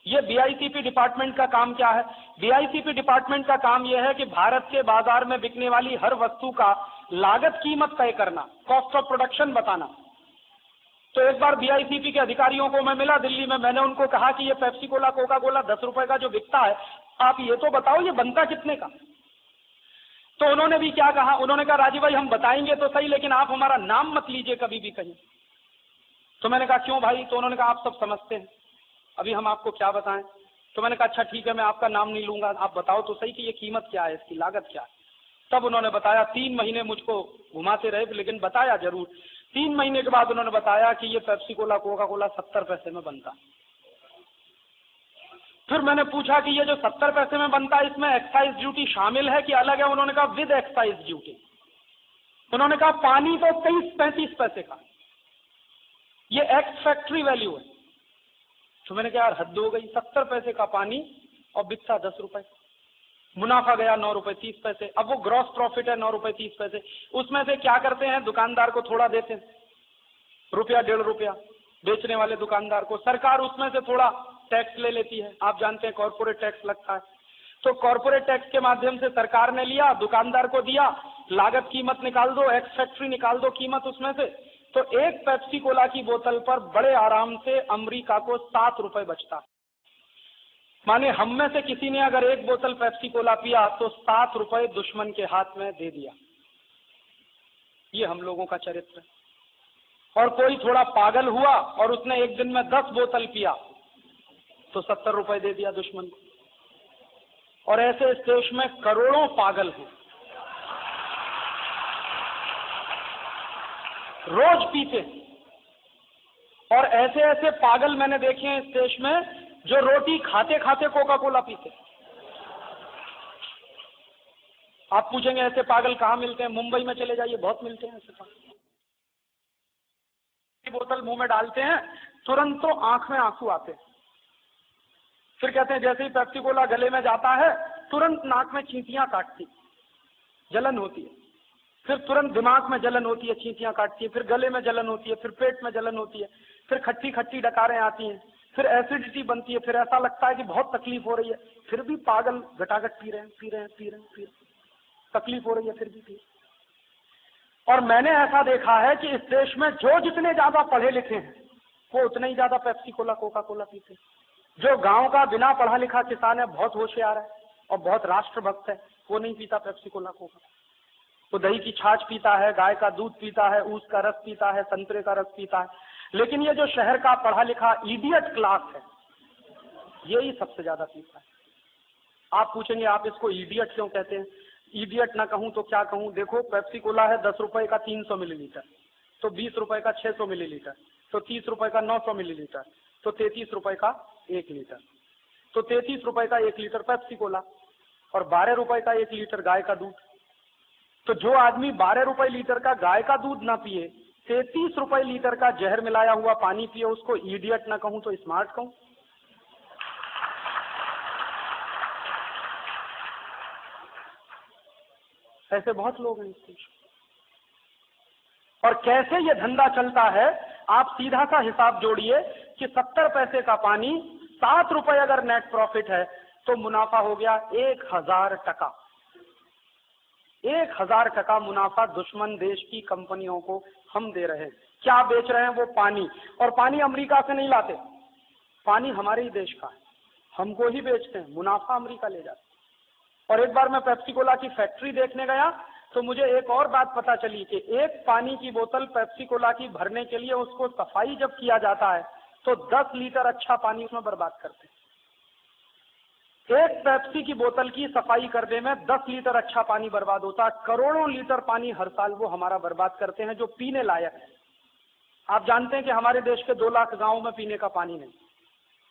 ये BICP डिपार्टमेंट का काम क्या है, BICP डिपार्टमेंट का काम यह है कि भारत के बाजार में बिकने वाली हर वस्तु का लागत कीमत तय करना, कॉस्ट ऑफ प्रोडक्शन बताना। तो एक बार BICP के अधिकारियों को मैं मिला दिल्ली में, मैंने उनको कहा कि ये पेप्सी कोला, कोका कोला 10 रुपए का जो बिकता है, आप ये तो बताओ ये बनता कितने का। तो उन्होंने भी क्या कहा, उन्होंने कहा राजीव भाई हम बताएंगे तो सही, लेकिन आप हमारा नाम मत लीजिए कभी भी कहीं। तो मैंने कहा क्यों भाई, तो उन्होंने कहा आप सब समझते हैं, अभी हम आपको क्या बताएं। तो मैंने कहा अच्छा ठीक है, मैं आपका नाम नहीं लूंगा, आप बताओ तो सही कि ये कीमत क्या है, इसकी लागत क्या है। तब उन्होंने बताया, 3 महीने मुझको घुमाते रहे लेकिन बताया जरूर। 3 महीने के बाद उन्होंने बताया कि ये पेप्सी कोला, कोका कोला 70 पैसे में बनता। फिर मैंने पूछा कि ये जो 70 पैसे में बनता है इसमें एक्साइज ड्यूटी शामिल है कि अलग है। उन्होंने कहा विद एक्साइज ड्यूटी। उन्होंने कहा पानी तो 23-35 पैसे का, ये एक्स फैक्ट्री वैल्यू है। तो मैंने कहा यार हद हो गई, 70 पैसे का पानी और बिकता 10 रुपए, मुनाफा गया 9 रुपए 30 पैसे। अब वो ग्रॉस प्रॉफिट है 9 रुपए 30 पैसे, उसमें से क्या करते हैं, दुकानदार को थोड़ा देते हैं, रुपया 1.5 रुपया बेचने वाले दुकानदार को सरकार उसमें से थोड़ा टैक्स ले लेती है। आप जानते हैं कॉर्पोरेट टैक्स लगता है, तो कॉर्पोरेट टैक्स के माध्यम से सरकार ने लिया, दुकानदार को दिया, लागत कीमत निकाल दो, एक्स फैक्ट्री निकाल दो कीमत उसमें से, तो एक पेप्सी कोला की बोतल पर बड़े आराम से अमेरिका को 7 रुपए बचता। माने हम में से किसी ने अगर एक बोतल पेप्सी कोला पिया तो 7 रुपए दुश्मन के हाथ में दे दिया। ये हम लोगों का चरित्र है। और कोई थोड़ा पागल हुआ और उसने एक दिन में 10 बोतल पिया तो 70 रुपए दे दिया दुश्मन को। और ऐसे इस देश में करोड़ों पागल हैं, रोज पीते। और ऐसे ऐसे पागल मैंने देखे हैं इस देश में जो रोटी खाते खाते कोका कोला पीते। आप पूछेंगे ऐसे पागल कहां मिलते हैं? मुंबई में चले जाइए, बहुत मिलते हैं ऐसे पागल। बोतल मुंह में डालते हैं, तुरंत तो आंख में आंसू आते हैं। फिर कहते हैं जैसे ही पेप्सी कोला गले में जाता है तुरंत नाक में चींटियां काटती, जलन होती है। फिर तुरंत दिमाग में जलन होती है, चींटियां काटती है। फिर गले में जलन होती है, फिर पेट में जलन होती है, फिर खट्टी खट्टी डकारें आती हैं, फिर एसिडिटी बनती है, फिर ऐसा लगता है कि बहुत तकलीफ हो रही है। फिर भी पागल घटाघट पी रहे हैं, तकलीफ हो रही है फिर भी पी। और मैंने ऐसा देखा है कि इस देश में जो जितने ज्यादा पढ़े लिखे हैं वो उतने ही ज्यादा पेप्सी कोला कोका कोला पीते। जो गांव का बिना पढ़ा लिखा किसान है, बहुत होशियार है और बहुत राष्ट्रभक्त है, वो नहीं पीता पेप्सी कोला कोका। वो दही की छाछ पीता है, गाय का दूध पीता है, ऊस का रस पीता है, संतरे का रस पीता है। लेकिन ये जो शहर का पढ़ा लिखा इडियट क्लास है, यही सबसे ज्यादा पीता है। आप पूछेंगे आप इसको इडियट क्यों कहते हैं? इडियट ना कहूं तो क्या कहूं? देखो, पेप्सी कोला है 10 रुपए का 300 मिलीलीटर, तो 20 रुपए का 600 मिलीलीटर, तो 30 रुपए का 900 मिलीलीटर, तो 33 रुपए का 1 लीटर, तो 33 रुपए का 1 लीटर पेप्सी कोला और 12 रुपए का 1 लीटर गाय का दूध। तो जो आदमी 12 रुपए लीटर का गाय का दूध ना पिए, 33 रुपए लीटर का जहर मिलाया हुआ पानी पिए, उसको इडियट ना कहूं तो स्मार्ट कहूं? ऐसे बहुत लोग हैं इस देश। और कैसे ये धंधा चलता है, आप सीधा सा हिसाब जोड़िए कि 70 पैसे का पानी 7 रुपए अगर नेट प्रॉफिट है तो मुनाफा हो गया 1000 टका। 1000 टका मुनाफा दुश्मन देश की कंपनियों को हम दे रहे हैं। क्या बेच रहे हैं? वो पानी। और पानी अमेरिका से नहीं लाते, पानी हमारे ही देश का है, हमको ही बेचते हैं, मुनाफा अमेरिका ले जाते। और एक बार मैं पेप्सी कोला की फैक्ट्री देखने गया तो मुझे एक और बात पता चली कि एक पानी की बोतल पेप्सी कोला की भरने के लिए उसको सफाई जब किया जाता है तो 10 लीटर अच्छा पानी उसमें बर्बाद करते हैं। एक पेप्सी की बोतल की सफाई करने में 10 लीटर अच्छा पानी बर्बाद होता है। करोड़ों लीटर पानी हर साल वो हमारा बर्बाद करते हैं जो पीने लायक है। आप जानते हैं कि हमारे देश के 2 लाख गांवों में पीने का पानी नहीं,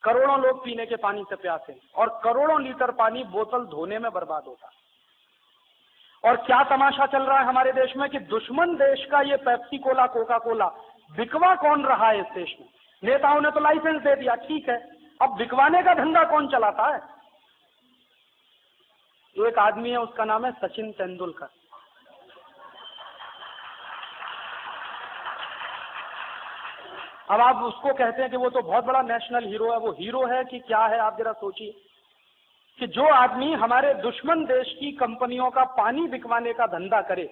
करोड़ों लोग पीने के पानी से प्यासे, और करोड़ों लीटर पानी बोतल धोने में बर्बाद होता है। और क्या तमाशा चल रहा है हमारे देश में कि दुश्मन देश का ये पेप्सी कोला कोका कोला बिकवा कौन रहा है इस देश में? नेताओं ने तो लाइसेंस दे दिया, ठीक है, अब बिकवाने का धंधा कौन चलाता है? एक आदमी है, उसका नाम है सचिन तेंदुलकर। अब आप उसको कहते हैं कि वो तो बहुत बड़ा नेशनल हीरो है, वो हीरो है कि क्या है? आप जरा सोचिए कि जो आदमी हमारे दुश्मन देश की कंपनियों का पानी बिकवाने का धंधा करे,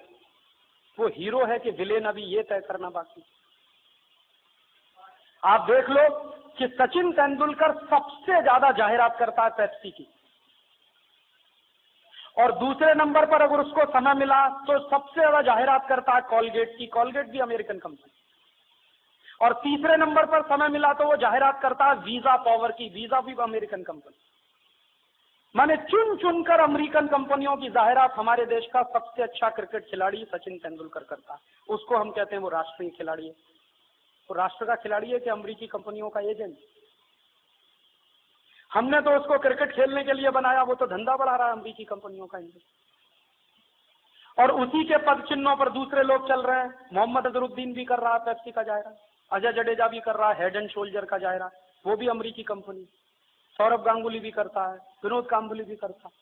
वो हीरो है कि विलेन, अभी ये तय करना बाकी। आप देख लो कि सचिन तेंदुलकर सबसे ज्यादा जाहिरात करता है पेप्सी की, और दूसरे नंबर पर अगर उसको समय मिला तो सबसे ज्यादा जाहिरात करता है कॉलगेट की, कॉलगेट भी अमेरिकन कंपनी। और तीसरे नंबर पर समय मिला तो वो जाहिरात करता है वीजा पावर की, वीजा भी अमेरिकन कंपनी। माने चुन चुनकर अमेरिकन कंपनियों की जाहिरात हमारे देश का सबसे अच्छा क्रिकेट खिलाड़ी सचिन तेंदुलकर करता है। उसको हम कहते हैं वो राष्ट्रीय खिलाड़ी है। वो राष्ट्र का खिलाड़ी है कि अमेरिकी कंपनियों का एजेंट? हमने तो उसको क्रिकेट खेलने के लिए बनाया, वो तो धंधा बढ़ा रहा है अमेरिकी कंपनियों का। और उसी के पद चिन्हों पर दूसरे लोग चल रहे हैं। मोहम्मद अजहरुद्दीन भी कर रहा है पेप्सी का जाहिरात, अजय जडेजा भी कर रहा है हेड एंड शोल्डर का जाहिरात, वो भी अमेरिकी कंपनी। सौरभ गांगुली भी करता है, विनोद कांबली भी करता है।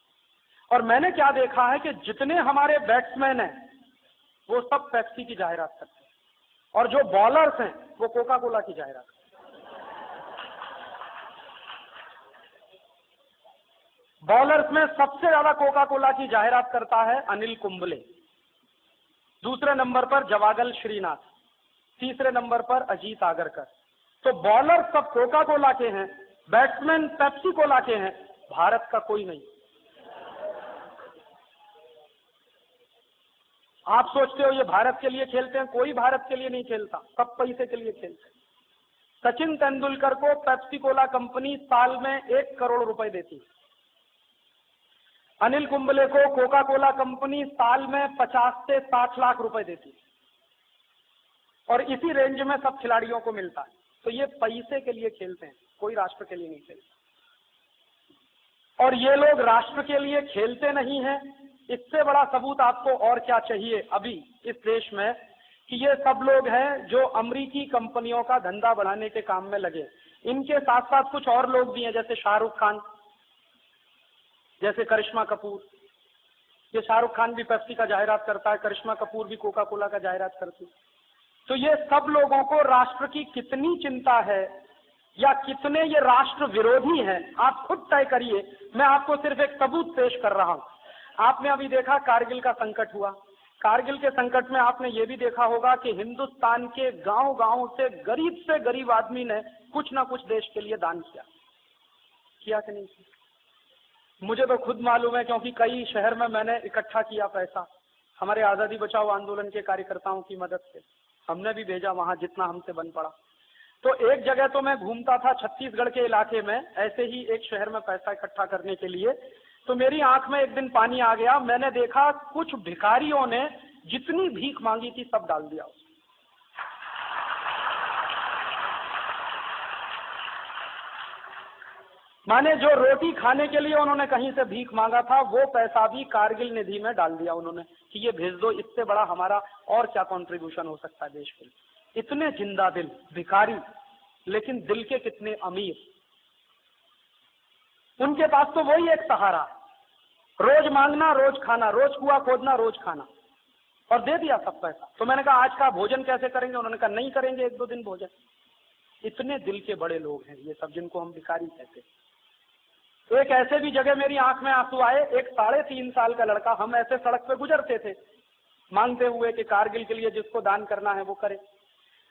और मैंने क्या देखा है कि जितने हमारे बैट्समैन हैं वो सब पेप्सी की जाहिरात करते हैं। और जो बॉलर्स हैं वो कोका कोला की जाहिरात। बॉलर्स में सबसे ज्यादा कोका कोला की जाहिरात करता है अनिल कुंबले, दूसरे नंबर पर जवागल श्रीनाथ, तीसरे नंबर पर अजीत आगरकर। तो बॉलर सब कोका कोला के हैं, बैट्समैन पेप्सी कोला के हैं, भारत का कोई नहीं। आप सोचते हो ये भारत के लिए खेलते हैं, कोई भारत के लिए नहीं खेलता, सब पैसे के लिए खेलते हैं। सचिन तेंदुलकर को पेप्सी कोला कंपनी साल में 1 करोड़ रुपए देती, अनिल कुंबले को कोका कोला कंपनी साल में 50 से 60 लाख रुपए देती, और इसी रेंज में सब खिलाड़ियों को मिलता है। तो ये पैसे के लिए खेलते हैं, कोई राष्ट्र के लिए नहीं खेलते। और ये लोग राष्ट्र के लिए खेलते नहीं हैं, इससे बड़ा सबूत आपको और क्या चाहिए अभी इस देश में, कि ये सब लोग हैं जो अमेरिकी कंपनियों का धंधा बढ़ाने के काम में लगे। इनके साथ साथ कुछ और लोग भी हैं, जैसे शाहरुख खान, जैसे करिश्मा कपूर। ये शाहरुख खान भी पेप्सी का जाहिरात करता है, करिश्मा कपूर भी कोका कोला का जाहिरात करती है। तो ये सब लोगों को राष्ट्र की कितनी चिंता है या कितने ये राष्ट्र विरोधी हैं, आप खुद तय करिए। मैं आपको सिर्फ एक सबूत पेश कर रहा हूं। आपने अभी देखा कारगिल का संकट हुआ, कारगिल के संकट में आपने ये भी देखा होगा कि हिंदुस्तान के गांव-गांव से गरीब आदमी ने कुछ ना कुछ देश के लिए दान किया कि नहीं किया? मुझे तो खुद मालूम है, क्योंकि कई शहर में मैंने इकट्ठा किया पैसा, हमारे आजादी बचाओ आंदोलन के कार्यकर्ताओं की मदद से। हमने भी भेजा वहां जितना हमसे बन पड़ा। तो एक जगह तो मैं घूमता था छत्तीसगढ़ के इलाके में, ऐसे ही एक शहर में पैसा इकट्ठा करने के लिए, तो मेरी आंख में एक दिन पानी आ गया। मैंने देखा कुछ भिखारियों ने जितनी भीख मांगी थी सब डाल दिया। माने जो रोटी खाने के लिए उन्होंने कहीं से भीख मांगा था, वो पैसा भी कारगिल निधि में डाल दिया उन्होंने कि ये भेज दो, इससे बड़ा हमारा और क्या कंट्रीब्यूशन हो सकता है देश के लिए। इतने जिंदा दिल भिखारी, लेकिन दिल के कितने अमीर। उनके पास तो वही एक सहारा, रोज मांगना रोज खाना, रोज कुआं खोदना रोज खाना, और दे दिया सब पैसा। तो मैंने कहा आज का भोजन कैसे करेंगे? उन्होंने कहा नहीं करेंगे, 1-2 दिन भोजन। इतने दिल के बड़े लोग हैं ये सब, जिनको हम भिखारी कहते हैं। एक ऐसे भी जगह मेरी आंख में आंसू आए, एक 3.5 साल का लड़का, हम ऐसे सड़क पे गुजरते थे मांगते हुए कि कारगिल के लिए जिसको दान करना है वो करे।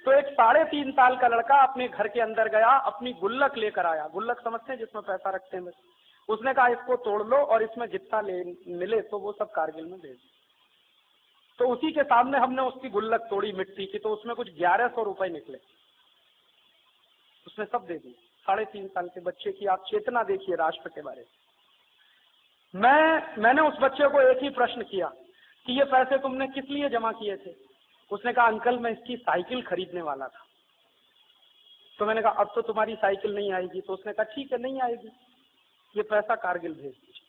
तो एक 3.5 साल का लड़का अपने घर के अंदर गया, अपनी गुल्लक लेकर आया। गुल्लक समझते हैं जिसमें पैसा रखते हैं? उसने कहा इसको तोड़ लो और इसमें जितना मिले तो वो सब कारगिल में भेज। तो उसी के सामने हमने उसकी गुल्लक तोड़ी मिट्टी की, तो उसमें कुछ 1100 रुपए निकले, उसने सब दे दिए। 3.5 साल के बच्चे की आप चेतना देखिए राष्ट्र के बारे में। मैंने उस बच्चे को एक ही प्रश्न किया कि ये पैसे तुमने किस लिए जमा किए थे? उसने कहा अंकल मैं इसकी साइकिल खरीदने वाला था। तो मैंने कहा अब तो तुम्हारी साइकिल नहीं आएगी। तो उसने कहा ठीक है नहीं आएगी, ये पैसा कारगिल भेज दीजिए।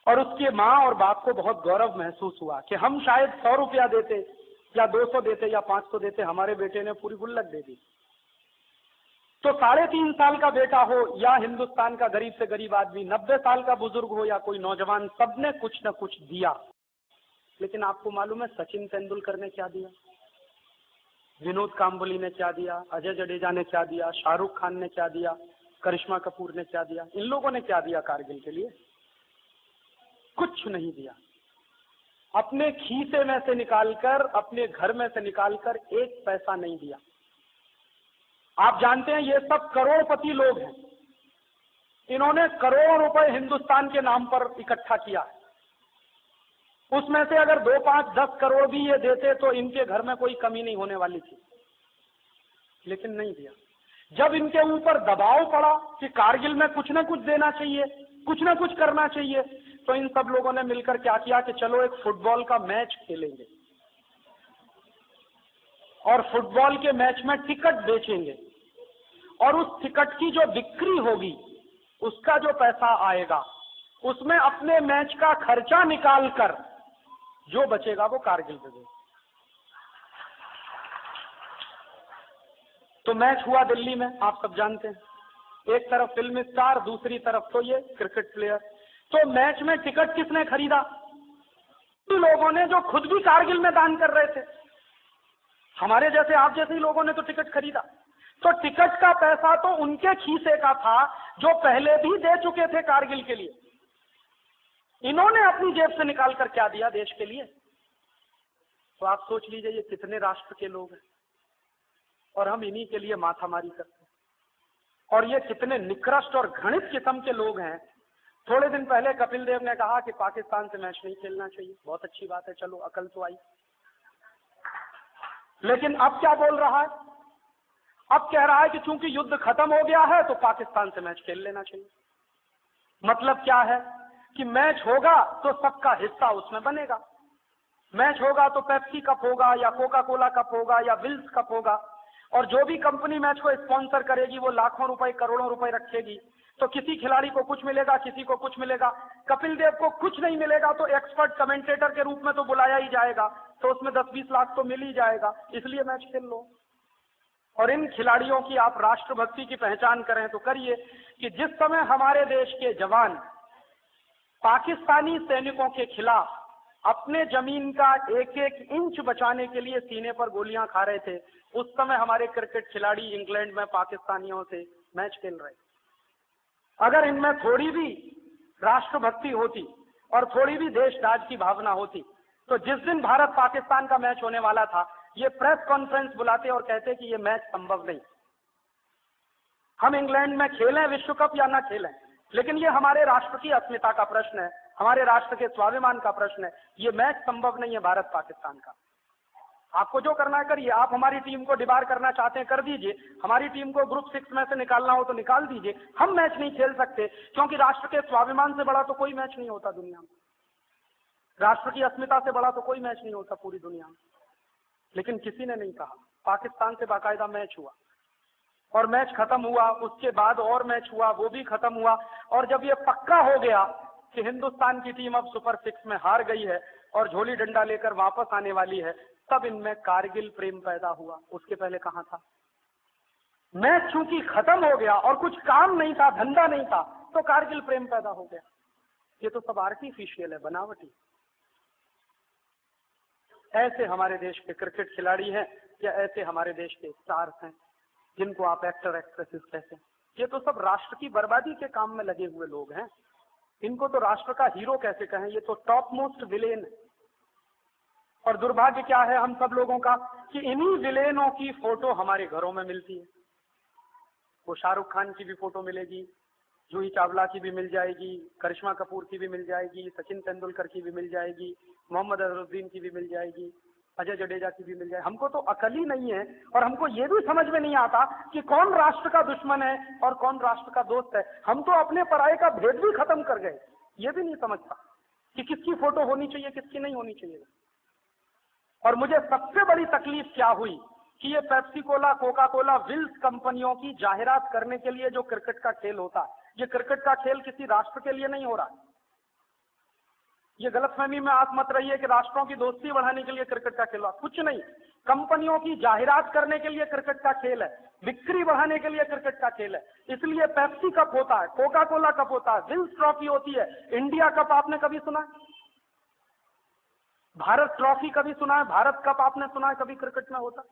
और उसके माँ और बाप को बहुत गौरव महसूस हुआ कि हम शायद 100 रुपया देते या 200 देते या 500 देते, हमारे बेटे ने पूरी गुल्लक दे दी। तो 3.5 साल का बेटा हो या हिंदुस्तान का गरीब से गरीब आदमी, 90 साल का बुजुर्ग हो या कोई नौजवान, सबने कुछ न कुछ दिया। लेकिन आपको मालूम है सचिन तेंदुलकर ने क्या दिया, विनोद कांबली ने क्या दिया, अजय जडेजा ने क्या दिया, शाहरुख खान ने क्या दिया, करिश्मा कपूर ने क्या दिया? इन लोगों ने क्या दिया कारगिल के लिए? कुछ नहीं दिया। अपने खीसे में से निकालकर, अपने घर में से निकालकर 1 पैसा नहीं दिया। आप जानते हैं ये सब करोड़पति लोग हैं, इन्होंने करोड़ों रुपए हिंदुस्तान के नाम पर इकट्ठा किया है। उसमें से अगर 2, 5, 10 करोड़ भी ये देते तो इनके घर में कोई कमी नहीं होने वाली थी, लेकिन नहीं दिया। जब इनके ऊपर दबाव पड़ा कि कारगिल में कुछ न कुछ देना चाहिए, कुछ न कुछ करना चाहिए, तो इन सब लोगों ने मिलकर क्या किया कि चलो एक फुटबॉल का मैच खेलेंगे और फुटबॉल के मैच में टिकट बेचेंगे, और उस टिकट की जो बिक्री होगी उसका जो पैसा आएगा उसमें अपने मैच का खर्चा निकालकर जो बचेगा वो कारगिल पे देंगे। तो मैच हुआ दिल्ली में, आप सब जानते हैं, एक तरफ फिल्म स्टार, दूसरी तरफ तो ये क्रिकेट प्लेयर। तो मैच में टिकट किसने खरीदा? लोगों ने जो खुद भी कारगिल में दान कर रहे थे। हमारे जैसे आप जैसे ही लोगों ने तो टिकट खरीदा। तो टिकट का पैसा तो उनके खीसे का था जो पहले भी दे चुके थे कारगिल के लिए। इन्होंने अपनी जेब से निकाल कर क्या दिया देश के लिए? तो आप सोच लीजिए ये कितने राष्ट्र के लोग हैं और हम इन्हीं के लिए माथामारी करते हैं। और ये कितने निकृष्ट और घृणित किस्म के लोग हैं। थोड़े दिन पहले कपिल देव ने कहा कि पाकिस्तान से मैच नहीं खेलना चाहिए। बहुत अच्छी बात है, चलो अकल तो आई। लेकिन अब क्या बोल रहा है? अब कह रहा है कि चूंकि युद्ध खत्म हो गया है तो पाकिस्तान से मैच खेल लेना चाहिए। मतलब क्या है कि मैच होगा तो सबका हिस्सा उसमें बनेगा। मैच होगा तो पेप्सी कप होगा या कोका कोला कप होगा या विल्स कप होगा, और जो भी कंपनी मैच को स्पॉन्सर करेगी वो लाखों रुपए करोड़ों रुपए रखेगी। तो किसी खिलाड़ी को कुछ मिलेगा, किसी को कुछ मिलेगा। कपिल देव को कुछ नहीं मिलेगा तो एक्सपर्ट कमेंटेटर के रूप में तो बुलाया ही जाएगा, तो उसमें 10-20 लाख तो मिल ही जाएगा, इसलिए मैच खेल लो। और इन खिलाड़ियों की आप राष्ट्रभक्ति की पहचान करें तो करिए कि जिस समय हमारे देश के जवान पाकिस्तानी सैनिकों के खिलाफ अपने जमीन का एक एक इंच बचाने के लिए सीने पर गोलियां खा रहे थे, उस समय हमारे क्रिकेट खिलाड़ी इंग्लैंड में पाकिस्तानियों से मैच खेल रहे। अगर इनमें थोड़ी भी राष्ट्रभक्ति होती और थोड़ी भी देशराज की भावना होती तो जिस दिन भारत पाकिस्तान का मैच होने वाला था ये प्रेस कॉन्फ्रेंस बुलाते और कहते कि ये मैच संभव नहीं। हम इंग्लैंड में खेलें विश्व कप या ना खेलें, लेकिन ये हमारे राष्ट्र की अस्मिता का प्रश्न है, हमारे राष्ट्र के स्वाभिमान का प्रश्न है। ये मैच संभव नहीं है भारत पाकिस्तान का। आपको जो करना है करिए। आप हमारी टीम को डिबार करना चाहते हैं कर दीजिए, हमारी टीम को ग्रुप 6 में से निकालना हो तो निकाल दीजिए। हम मैच नहीं खेल सकते क्योंकि राष्ट्र के स्वाभिमान से बड़ा तो कोई मैच नहीं होता दुनिया में, राष्ट्र की अस्मिता से बड़ा तो कोई मैच नहीं होता पूरी दुनिया में। लेकिन किसी ने नहीं कहा। पाकिस्तान से बाकायदा मैच हुआ और मैच खत्म हुआ, उसके बाद और मैच हुआ, वो भी खत्म हुआ। और जब ये पक्का हो गया कि हिंदुस्तान की टीम अब सुपर 6 में हार गई है और झोली डंडा लेकर वापस आने वाली है, तब इनमें कारगिल प्रेम पैदा हुआ। उसके पहले कहां था? मैच चूंकि खत्म हो गया और कुछ काम नहीं था, धंधा नहीं था, तो कारगिल प्रेम पैदा हो गया। ये तो सब आर्टिफिशियल है, बनावटी। ऐसे हमारे देश के क्रिकेट खिलाड़ी हैं या ऐसे हमारे देश के स्टार्स हैं जिनको आप एक्टर एक्ट्रेसेस कहते हैं। ये तो सब राष्ट्र की बर्बादी के काम में लगे हुए लोग हैं। इनको तो राष्ट्र का हीरो कैसे कहें? ये तो टॉप मोस्ट विलेन है। और दुर्भाग्य क्या है हम सब लोगों का कि इन्हीं विलेनों की फोटो हमारे घरों में मिलती है। वो शाहरुख खान की भी फोटो मिलेगी, जूही चावला की भी मिल जाएगी, करिश्मा कपूर की भी मिल जाएगी, सचिन तेंदुलकर की भी मिल जाएगी, मोहम्मद अजहरुद्दीन की भी मिल जाएगी, अजय जडेजा की भी मिल जाए। हमको तो अकल ही नहीं है और हमको ये भी समझ में नहीं आता कि कौन राष्ट्र का दुश्मन है और कौन राष्ट्र का दोस्त है। हम तो अपने पराये का भेद भी खत्म कर गए। ये भी नहीं समझता कि किसकी फोटो होनी चाहिए, किसकी नहीं होनी चाहिए। और मुझे सबसे बड़ी तकलीफ क्या हुई कि ये Pepsi Cola, Coca Cola, Wills कंपनियों की जाहिरात करने के लिए जो क्रिकेट का खेल होता है, ये क्रिकेट का खेल किसी राष्ट्र के लिए नहीं हो रहा है। ये गलतफहमी में आप मत रहिए कि राष्ट्रों की दोस्ती बढ़ाने के लिए क्रिकेट का खेल हुआ, कुछ नहीं। कंपनियों की जाहिरात करने के लिए क्रिकेट का खेल है, बिक्री बढ़ाने के लिए क्रिकेट का खेल है। इसलिए पेप्सी कप होता है, कोका कोला कप होता है, विल्स ट्रॉफी होती है, इंडिया कप आपने कभी सुना है? भारत ट्रॉफी कभी सुना है? भारत कप आपने सुना है कभी क्रिकेट में होता?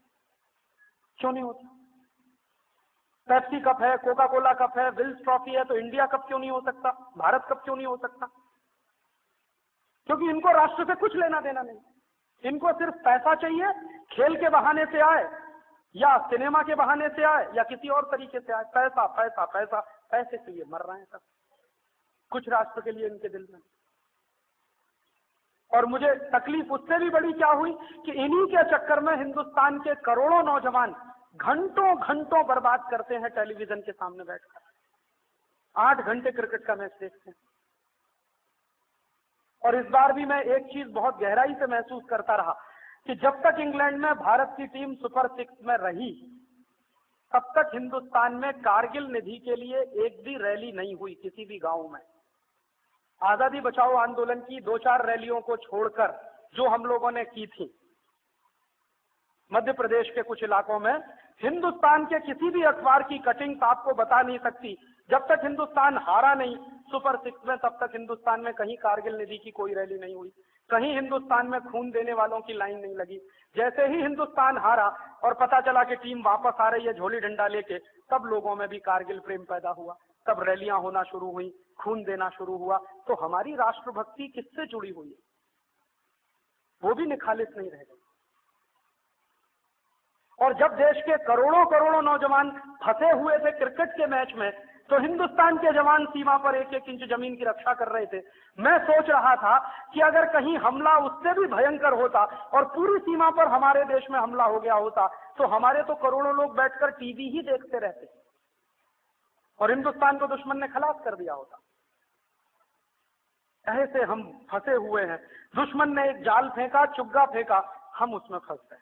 क्यों नहीं होता? पेप्सी कप है, कोका कोला कप है, विल्स ट्रॉफी है, तो इंडिया कप क्यों नहीं हो सकता? भारत कप क्यों नहीं हो सकता? क्योंकि इनको राष्ट्र से कुछ लेना देना नहीं। इनको सिर्फ पैसा चाहिए, खेल के बहाने से आए या सिनेमा के बहाने से आए या किसी और तरीके से आए, पैसा पैसा पैसा, पैसे के लिए मर रहे हैं सब। कुछ राष्ट्र के लिए इनके दिल में। और मुझे तकलीफ उससे भी बड़ी क्या हुई कि इन्हीं के चक्कर में हिंदुस्तान के करोड़ों नौजवान घंटों घंटों बर्बाद करते हैं टेलीविजन के सामने बैठकर, 8 घंटे क्रिकेट का मैच देखते हैं। और इस बार भी मैं एक चीज बहुत गहराई से महसूस करता रहा कि जब तक इंग्लैंड में भारत की टीम सुपर 6 में रही, तब तक हिंदुस्तान में कारगिल निधि के लिए एक भी रैली नहीं हुई किसी भी गांव में। आजादी बचाओ आंदोलन की 2-4 रैलियों को छोड़कर जो हम लोगों ने की थी मध्य प्रदेश के कुछ इलाकों में, हिंदुस्तान के किसी भी अखबार की कटिंग आपको बता नहीं सकती। जब तक हिंदुस्तान हारा नहीं सुपर 6 में, तब तक हिंदुस्तान में कहीं कारगिल निधि की कोई रैली नहीं हुई। कहीं हिंदुस्तान में खून देने वालों की लाइन नहीं लगी। जैसे ही हिंदुस्तान हारा और पता चला कि टीम वापस आ रही है झोली डंडा लेके, तब लोगों में भी कारगिल प्रेम पैदा हुआ, तब रैलियां होना शुरू हुई, खून देना शुरू हुआ। तो हमारी राष्ट्रभक्ति किससे जुड़ी हुई है? वो भी निखालिस नहीं रह गई। और जब देश के करोड़ों करोड़ों नौजवान फंसे हुए थे क्रिकेट के मैच में, तो हिंदुस्तान के जवान सीमा पर एक एक इंच जमीन की रक्षा कर रहे थे। मैं सोच रहा था कि अगर कहीं हमला उससे भी भयंकर होता और पूरी सीमा पर हमारे देश में हमला हो गया होता, तो हमारे तो करोड़ों लोग बैठकर टीवी ही देखते रहते और हिंदुस्तान को दुश्मन ने खलास कर दिया होता। ऐसे हम फंसे हुए हैं। दुश्मन ने एक जाल फेंका, चुग्गा फेंका, हम उसमें फंस गए।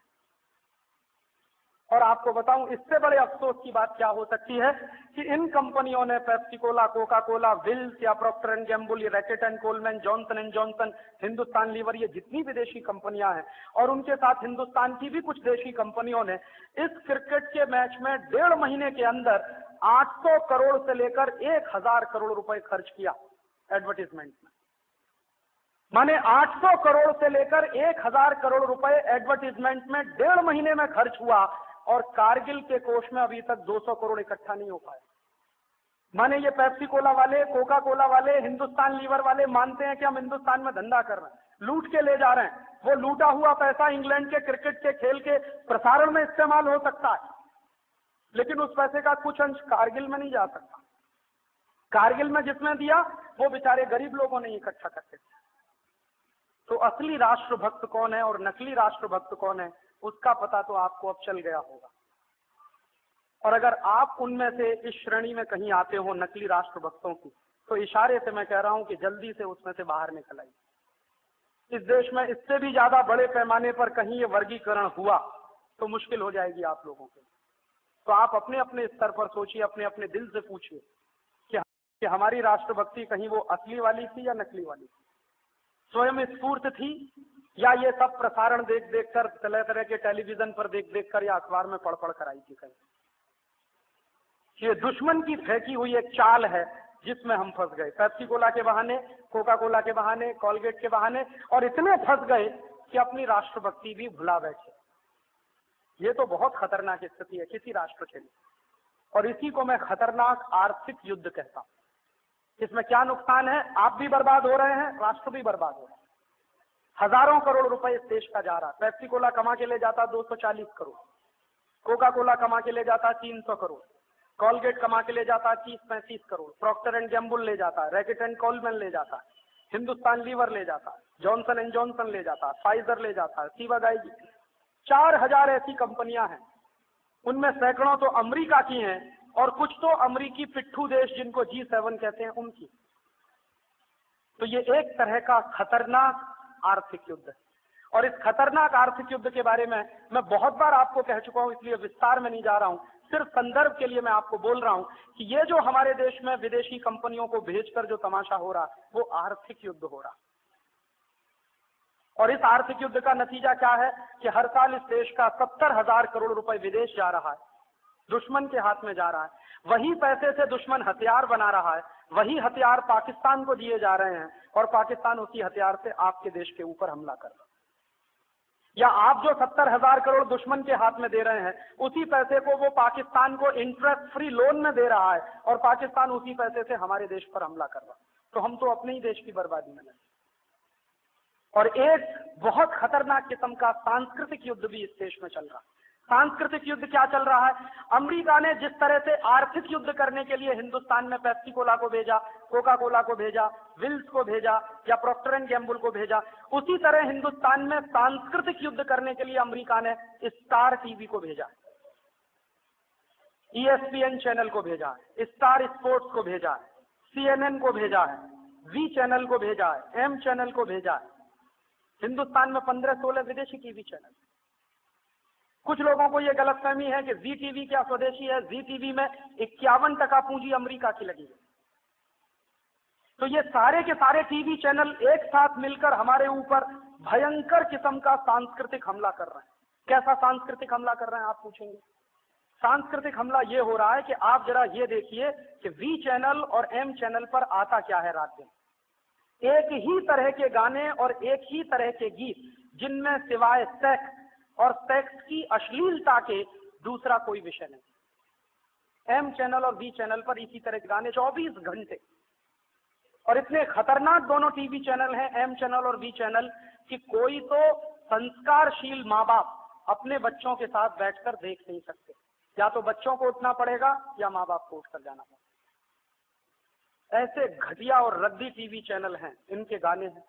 और आपको बताऊं, इससे बड़े अफसोस की बात क्या हो सकती है कि इन कंपनियों ने Pepsi Cola, Coca Cola, Wills या Procter and Gamble, Reckitt and Colman, Johnson and Johnson, Hindustan Lever, ये जितनी विदेशी कंपनियां हैं और उनके साथ हिंदुस्तान की भी कुछ देशी कंपनियों ने इस क्रिकेट के मैच में 1.5 महीने के अंदर 800 करोड़ से लेकर 1000 करोड़ रुपए खर्च किया एडवर्टीजमेंट में। माने 800 करोड़ से लेकर 1000 करोड़ रुपए एडवर्टीजमेंट में 1.5 महीने में खर्च हुआ और कारगिल के कोष में अभी तक 200 करोड़ इकट्ठा नहीं हो पाए। माने ये पेप्सी कोला वाले, कोका कोला वाले, हिंदुस्तान लीवर वाले मानते हैं कि हम हिंदुस्तान में धंधा कर रहे हैं, लूट के ले जा रहे हैं। वो लूटा हुआ पैसा इंग्लैंड के क्रिकेट के खेल के प्रसारण में इस्तेमाल हो सकता है, लेकिन उस पैसे का कुछ अंश कारगिल में नहीं जा सकता। कारगिल में जिसने दिया वो बेचारे गरीब लोगों ने इकट्ठा करके दिया। तो असली राष्ट्रभक्त कौन है और नकली राष्ट्रभक्त कौन है, उसका पता तो आपको अब चल गया होगा। और अगर आप उनमें से इस श्रेणी में कहीं आते हो नकली राष्ट्रभक्तों की, तो इशारे से मैं कह रहा हूं कि जल्दी से उसमें से बाहर निकल आइए। इस देश में इससे भी ज्यादा बड़े पैमाने पर कहीं ये वर्गीकरण हुआ तो मुश्किल हो जाएगी आप लोगों के। तो आप अपने अपने स्तर पर सोचिए, अपने अपने दिल से पूछिए कि हमारी राष्ट्रभक्ति कहीं वो असली वाली थी या नकली वाली थी, स्वयं स्फूर्त थी, या ये सब प्रसारण देख देख कर, तरह तरह के टेलीविजन पर देख देख कर या अखबार में पढ़ पढ़ कर आई थी कहीं। ये दुश्मन की फेंकी हुई एक चाल है जिसमें हम फंस गए, पेप्सी कोला के बहाने, कोका कोला के बहाने, कोलगेट के बहाने, और इतने फंस गए कि अपनी राष्ट्रभक्ति भी भुला बैठे। ये तो बहुत खतरनाक स्थिति है किसी राष्ट्र के लिए, और इसी को मैं खतरनाक आर्थिक युद्ध कहता हूं। इसमें क्या नुकसान है? आप भी बर्बाद हो रहे हैं, राष्ट्र भी बर्बाद हो रहा है। हजारों करोड़ रुपए इस देश का जा रहा है। पेप्सी कोला कमा के ले जाता 240 करोड़, कोका कोला कमा के ले जाता 300 करोड़, कोलगेट कमा के ले जाता 30-35 करोड़, प्रॉक्टर एंड गैम्बुल ले जाता, रैकेट एंड कोलमैन ले जाता, हिंदुस्तान लीवर ले जाता, जॉनसन एंड जॉनसन ले जाता, फाइजर ले जाता, सीवागाई, 4000 ऐसी कंपनियां हैं। उनमें सैकड़ों तो अमेरिका की हैं और कुछ तो अमेरिकी पिट्ठू देश जिनको G7 कहते हैं उनकी। तो ये एक तरह का खतरनाक आर्थिक युद्ध है, और इस खतरनाक आर्थिक युद्ध के बारे में मैं बहुत बार आपको कह चुका हूं, इसलिए विस्तार में नहीं जा रहा हूं। सिर्फ संदर्भ के लिए मैं आपको बोल रहा हूं कि ये जो हमारे देश में विदेशी कंपनियों को भेजकर जो तमाशा हो रहा, वो आर्थिक युद्ध हो रहा। और इस आर्थिक युद्ध का नतीजा क्या है कि हर साल इस देश का 70,000 करोड़ रुपए विदेश जा रहा है, दुश्मन के हाथ में जा रहा है। वही पैसे से दुश्मन हथियार बना रहा है, वही हथियार पाकिस्तान को दिए जा रहे हैं, और पाकिस्तान उसी हथियार से आपके देश के ऊपर हमला कर रहा है। या आप जो 70,000 करोड़ दुश्मन के हाथ में दे रहे हैं, उसी पैसे को वो पाकिस्तान को इंटरेस्ट फ्री लोन में दे रहा है, और पाकिस्तान उसी पैसे से हमारे देश पर हमला कर रहा है। तो हम तो अपने ही देश की बर्बादी में लगे। और एक बहुत खतरनाक किस्म का सांस्कृतिक युद्ध भी इस देश में चल रहा है। सांस्कृतिक युद्ध क्या चल रहा है? अमेरिका ने जिस तरह से आर्थिक युद्ध करने के लिए हिंदुस्तान में पेप्सी कोला को भेजा, कोका कोला को भेजा, विल्स को भेजा या प्रॉक्टर एंड गैम्बुल को भेजा, उसी तरह हिंदुस्तान में सांस्कृतिक युद्ध करने के लिए अमेरिका ने स्टार टीवी को भेजा, ESPN चैनल को भेजा, स्टार स्पोर्ट्स को भेजा, CNN को भेजा है, V चैनल को भेजा है, M चैनल को भेजा है। हिंदुस्तान में 15-16 विदेशी टीवी चैनल। कुछ लोगों को यह गलतफहमी है कि जी टीवी क्या स्वदेशी है। जी टीवी में 51% पूंजी अमेरिका की लगी है। तो ये सारे के सारे टीवी चैनल एक साथ मिलकर हमारे ऊपर भयंकर किस्म का सांस्कृतिक हमला कर रहे हैं। कैसा सांस्कृतिक हमला कर रहे हैं आप पूछेंगे? सांस्कृतिक हमला ये हो रहा है कि आप जरा ये देखिए कि V चैनल और M चैनल पर आता क्या है रात दिन। एक ही तरह के गाने और एक ही तरह के गीत, जिनमें सिवाय सेक्स और सेक्स की अश्लीलता के दूसरा कोई विषय नहीं। एम चैनल और बी चैनल पर इसी तरह के गाने 24 घंटे, और इतने खतरनाक दोनों टीवी चैनल हैं, एम चैनल और बी चैनल, कि कोई तो संस्कारशील माँ बाप अपने बच्चों के साथ बैठकर देख नहीं सकते। या तो बच्चों को उठना पड़ेगा या माँ बाप को उठकर जाना पड़ेगा। ऐसे घटिया और रद्दी टीवी चैनल हैं, इनके गाने हैं।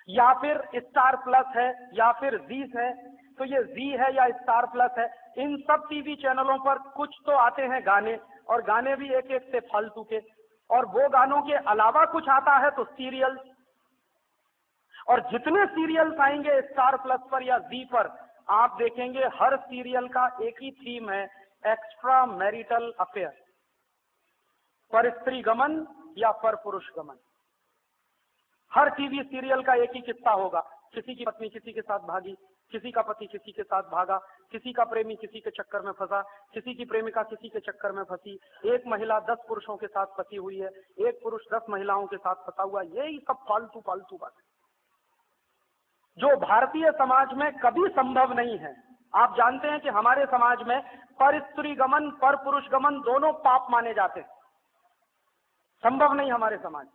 या फिर स्टार प्लस है या फिर जी है, तो ये जी है या स्टार प्लस है, इन सब टीवी चैनलों पर कुछ तो आते हैं गाने, और गाने भी एक एक से फालतू के, और वो गानों के अलावा कुछ आता है तो सीरियल, और जितने सीरियल्स आएंगे स्टार प्लस पर या जी पर, आप देखेंगे हर सीरियल का एक ही थीम है, एक्स्ट्रा मैरिटल अफेयर, पर स्त्री गमन या पर पुरुष गमन। हर टीवी सीरियल का एक ही किस्सा होगा, किसी की पत्नी किसी के साथ भागी, किसी का पति किसी के साथ भागा, किसी का प्रेमी किसी के चक्कर में फंसा, किसी की प्रेमिका किसी के चक्कर में फंसी, एक महिला 10 पुरुषों के साथ फंसी हुई है, एक पुरुष 10 महिलाओं के साथ फंसा हुआ। यही सब फालतू फालतू बात, जो भारतीय समाज में कभी संभव नहीं है। आप जानते हैं कि हमारे समाज में पर स्त्री गमन पर पुरुष गमन दोनों पाप माने जाते हैं, संभव नहीं हमारे समाज।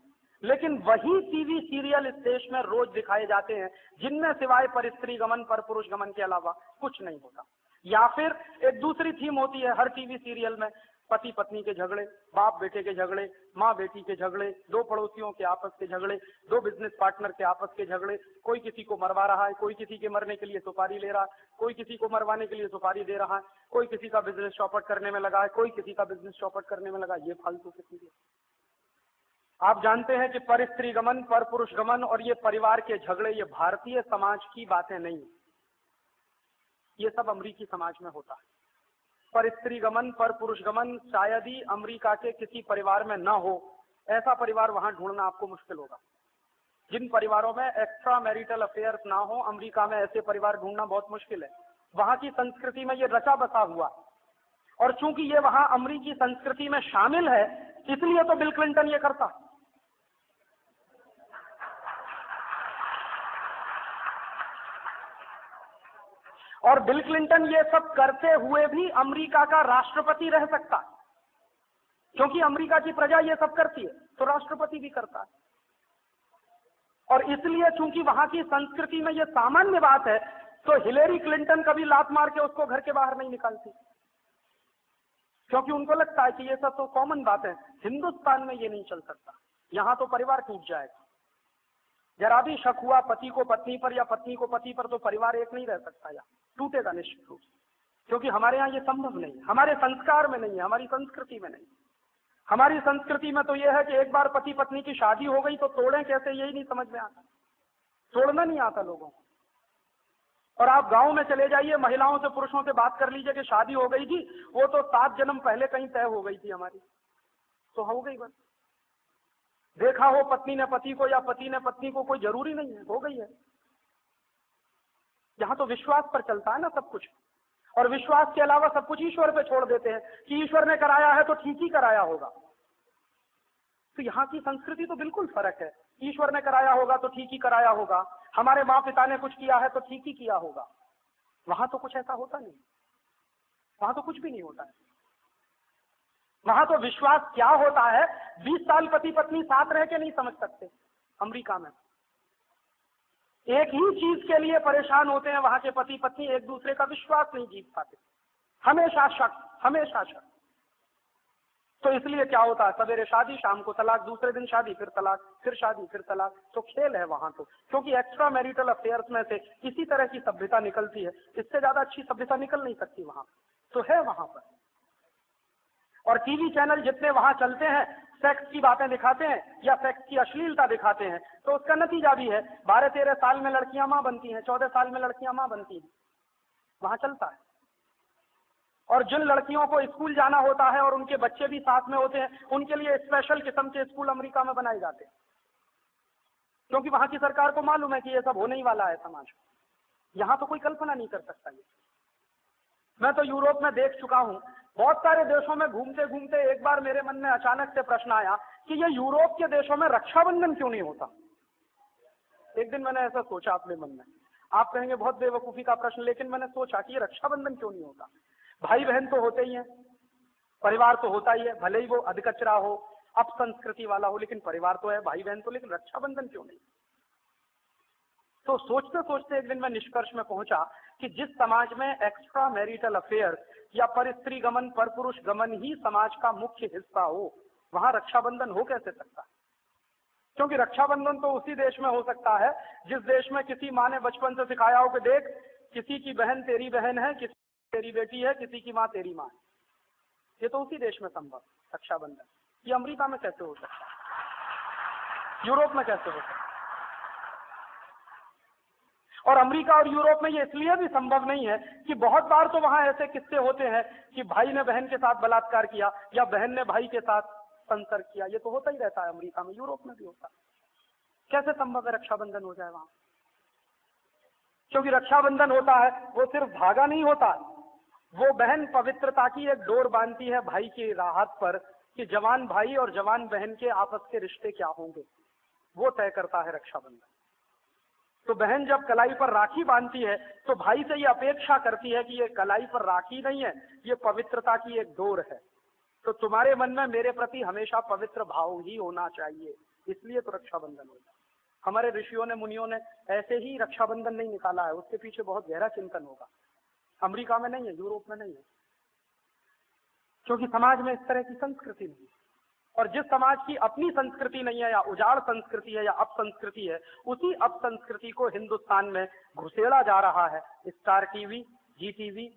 लेकिन वही टीवी सीरियल इस देश में रोज दिखाए जाते हैं, जिनमें सिवाय पर स्त्री गमन पर पुरुष गमन के अलावा कुछ नहीं होता। या फिर एक दूसरी थीम होती है हर टीवी सीरियल में, पति पत्नी के झगड़े, बाप बेटे के झगड़े, माँ बेटी के झगड़े, दो पड़ोसियों के आपस के झगड़े, दो बिजनेस पार्टनर के आपस के झगड़े, कोई किसी को मरवा रहा है, कोई किसी के मरने के लिए सुपारी ले रहा है, कोई किसी को मरवाने के लिए सुपारी दे रहा है, कोई किसी का बिजनेस चौपट करने में लगा है, कोई किसी का बिजनेस चौपट करने में लगा। ये फालतू की चीजें। आप जानते हैं कि पर स्त्री गमन पर पुरुष गमन और ये परिवार के झगड़े, ये भारतीय समाज की बातें नहीं, ये सब अमेरिकी समाज में होता है। पर स्त्री गमन पर पुरुष गमन शायद ही अमेरिका के किसी परिवार में ना हो, ऐसा परिवार वहां ढूंढना आपको मुश्किल होगा। जिन परिवारों में एक्स्ट्रा मैरिटल अफेयर्स ना हो, अमेरिका में ऐसे परिवार ढूंढना बहुत मुश्किल है। वहां की संस्कृति में ये रचा बसा हुआ, और चूंकि ये वहां अमेरिकी संस्कृति में शामिल है, इसलिए तो बिल क्लिंटन ये करता। और बिल क्लिंटन ये सब करते हुए भी अमेरिका का राष्ट्रपति रह सकता, क्योंकि अमेरिका की प्रजा ये सब करती है, तो राष्ट्रपति भी करता है। और इसलिए चूंकि वहां की संस्कृति में ये सामान्य बात है, तो हिलेरी क्लिंटन कभी लात मार के उसको घर के बाहर नहीं निकालती, क्योंकि उनको लगता है कि ये सब तो कॉमन बात है। हिंदुस्तान में ये नहीं चल सकता, यहां तो परिवार टूट जाएगा। जरा भी शक हुआ पति को पत्नी पर या पत्नी को पति पर, तो परिवार एक नहीं रह सकता, या टूटेगा निश्चित रूप से, क्योंकि हमारे यहाँ ये संभव नहीं, हमारे संस्कार में नहीं है, हमारी संस्कृति में नहीं। हमारी संस्कृति में तो यह है कि एक बार पति पत्नी की शादी हो गई तो तोड़ें कैसे, यही नहीं समझ में आता, तोड़ना नहीं आता लोगों को। और आप गांव में चले जाइए, महिलाओं से पुरुषों से बात कर लीजिए कि शादी हो गई थी, वो तो 7 जन्म पहले कहीं तय हो गई थी हमारी, तो हो गई बस। देखा हो पत्नी ने पति को या पति ने पत्नी को, कोई जरूरी नहीं है, हो गई है। यहां तो विश्वास पर चलता है ना सब कुछ, और विश्वास के अलावा सब कुछ ईश्वर पे छोड़ देते हैं कि ईश्वर ने कराया है तो ठीक ही कराया होगा। तो यहाँ की संस्कृति तो बिल्कुल फर्क है, ईश्वर ने कराया होगा तो ठीक ही कराया होगा, हमारे माँ पिता ने कुछ किया है तो ठीक ही किया होगा। वहां तो कुछ ऐसा होता नहीं, वहां तो कुछ भी नहीं होता है। वहां तो विश्वास क्या होता है, 20 साल पति पत्नी साथ रह के नहीं समझ सकते। अमेरिका में एक ही चीज के लिए परेशान होते हैं वहां के पति पत्नी, एक दूसरे का विश्वास नहीं जीत पाते, हमेशा शक, हमेशा शक। तो इसलिए क्या होता है, सवेरे शादी, शाम को तलाक, दूसरे दिन शादी, फिर तलाक, फिर शादी, फिर तलाक। तो खेल है वहां तो, क्योंकि एक्स्ट्रा मैरिटल अफेयर्स में से इसी तरह की सभ्यता निकलती है, इससे ज्यादा अच्छी सभ्यता निकल नहीं सकती वहां, तो है वहां पर। और टीवी चैनल जितने वहां चलते हैं, सेक्स की बातें दिखाते हैं या सेक्स की अश्लीलता दिखाते हैं, तो उसका नतीजा भी है 12-13 साल में लड़कियां मां बनती हैं, 14 साल में लड़कियां मां बनती हैं, वहां चलता है। और जिन लड़कियों को स्कूल जाना होता है और उनके बच्चे भी साथ में होते हैं, उनके लिए स्पेशल किस्म के स्कूल अमेरिका में बनाए जाते हैं, क्योंकि वहां की सरकार को मालूम है कि ये सब होने ही वाला है समाज में। यहां तो कोई कल्पना नहीं कर सकता ये। मैं तो यूरोप में देख चुका हूं, बहुत सारे देशों में घूमते घूमते एक बार मेरे मन में अचानक से प्रश्न आया कि ये यूरोप के देशों में रक्षाबंधन क्यों नहीं होता। एक दिन मैंने ऐसा सोचा अपने मन में, आप कहेंगे बहुत बेवकूफी का प्रश्न, लेकिन मैंने सोचा कि ये रक्षाबंधन क्यों नहीं होता। भाई बहन तो होते ही हैं, परिवार तो होता ही है, भले ही वो अधकचरा हो, अपसंस्कृति वाला हो, लेकिन परिवार तो है, भाई बहन तो, लेकिन रक्षाबंधन क्यों नहीं। तो सोचते सोचते एक दिन मैं निष्कर्ष में पहुंचा कि जिस समाज में एक्स्ट्रा मैरिटल अफेयर या पर स्त्री गमन, पर पुरुष गमन ही समाज का मुख्य हिस्सा हो, वहां रक्षाबंधन हो कैसे सकता है। क्योंकि रक्षाबंधन तो उसी देश में हो सकता है जिस देश में किसी माँ ने बचपन से सिखाया हो कि देख, किसी की बहन तेरी बहन है, किसी की तेरी बेटी है, किसी की माँ तेरी माँ है। ये तो उसी देश में संभव रक्षाबंधन। ये अमेरिका में कैसे हो सकता है, यूरोप में कैसे हो सकता है। और अमेरिका और यूरोप में ये इसलिए भी संभव नहीं है कि बहुत बार तो वहां ऐसे किस्से होते हैं कि भाई ने बहन के साथ बलात्कार किया या बहन ने भाई के साथ संसर्ग किया। ये तो होता ही रहता है अमेरिका में, यूरोप में भी होता है। कैसे संभव है रक्षाबंधन हो जाए वहां। क्योंकि रक्षाबंधन होता है वो सिर्फ धागा नहीं होता, वो बहन पवित्रता की एक डोर बांधती है भाई की राहत पर कि जवान भाई और जवान बहन के आपस के रिश्ते क्या होंगे, वो तय करता है रक्षाबंधन। तो बहन जब कलाई पर राखी बांधती है तो भाई से ये अपेक्षा करती है कि ये कलाई पर राखी नहीं है, ये पवित्रता की एक डोर है। तो तुम्हारे मन में मेरे प्रति हमेशा पवित्र भाव ही होना चाहिए, इसलिए तो रक्षाबंधन होता है। हमारे ऋषियों ने, मुनियों ने ऐसे ही रक्षाबंधन नहीं निकाला है, उसके पीछे बहुत गहरा चिंतन होगा। अमेरिका में नहीं है, यूरोप में नहीं है, क्योंकि समाज में इस तरह की संस्कृति नहीं है। और जिस समाज की अपनी संस्कृति नहीं है, या उजाड़ संस्कृति है, या अपसंस्कृति है, उसी अपसंस्कृति को हिंदुस्तान में घुसेड़ा जा रहा है स्टार टीवी, जी टीवी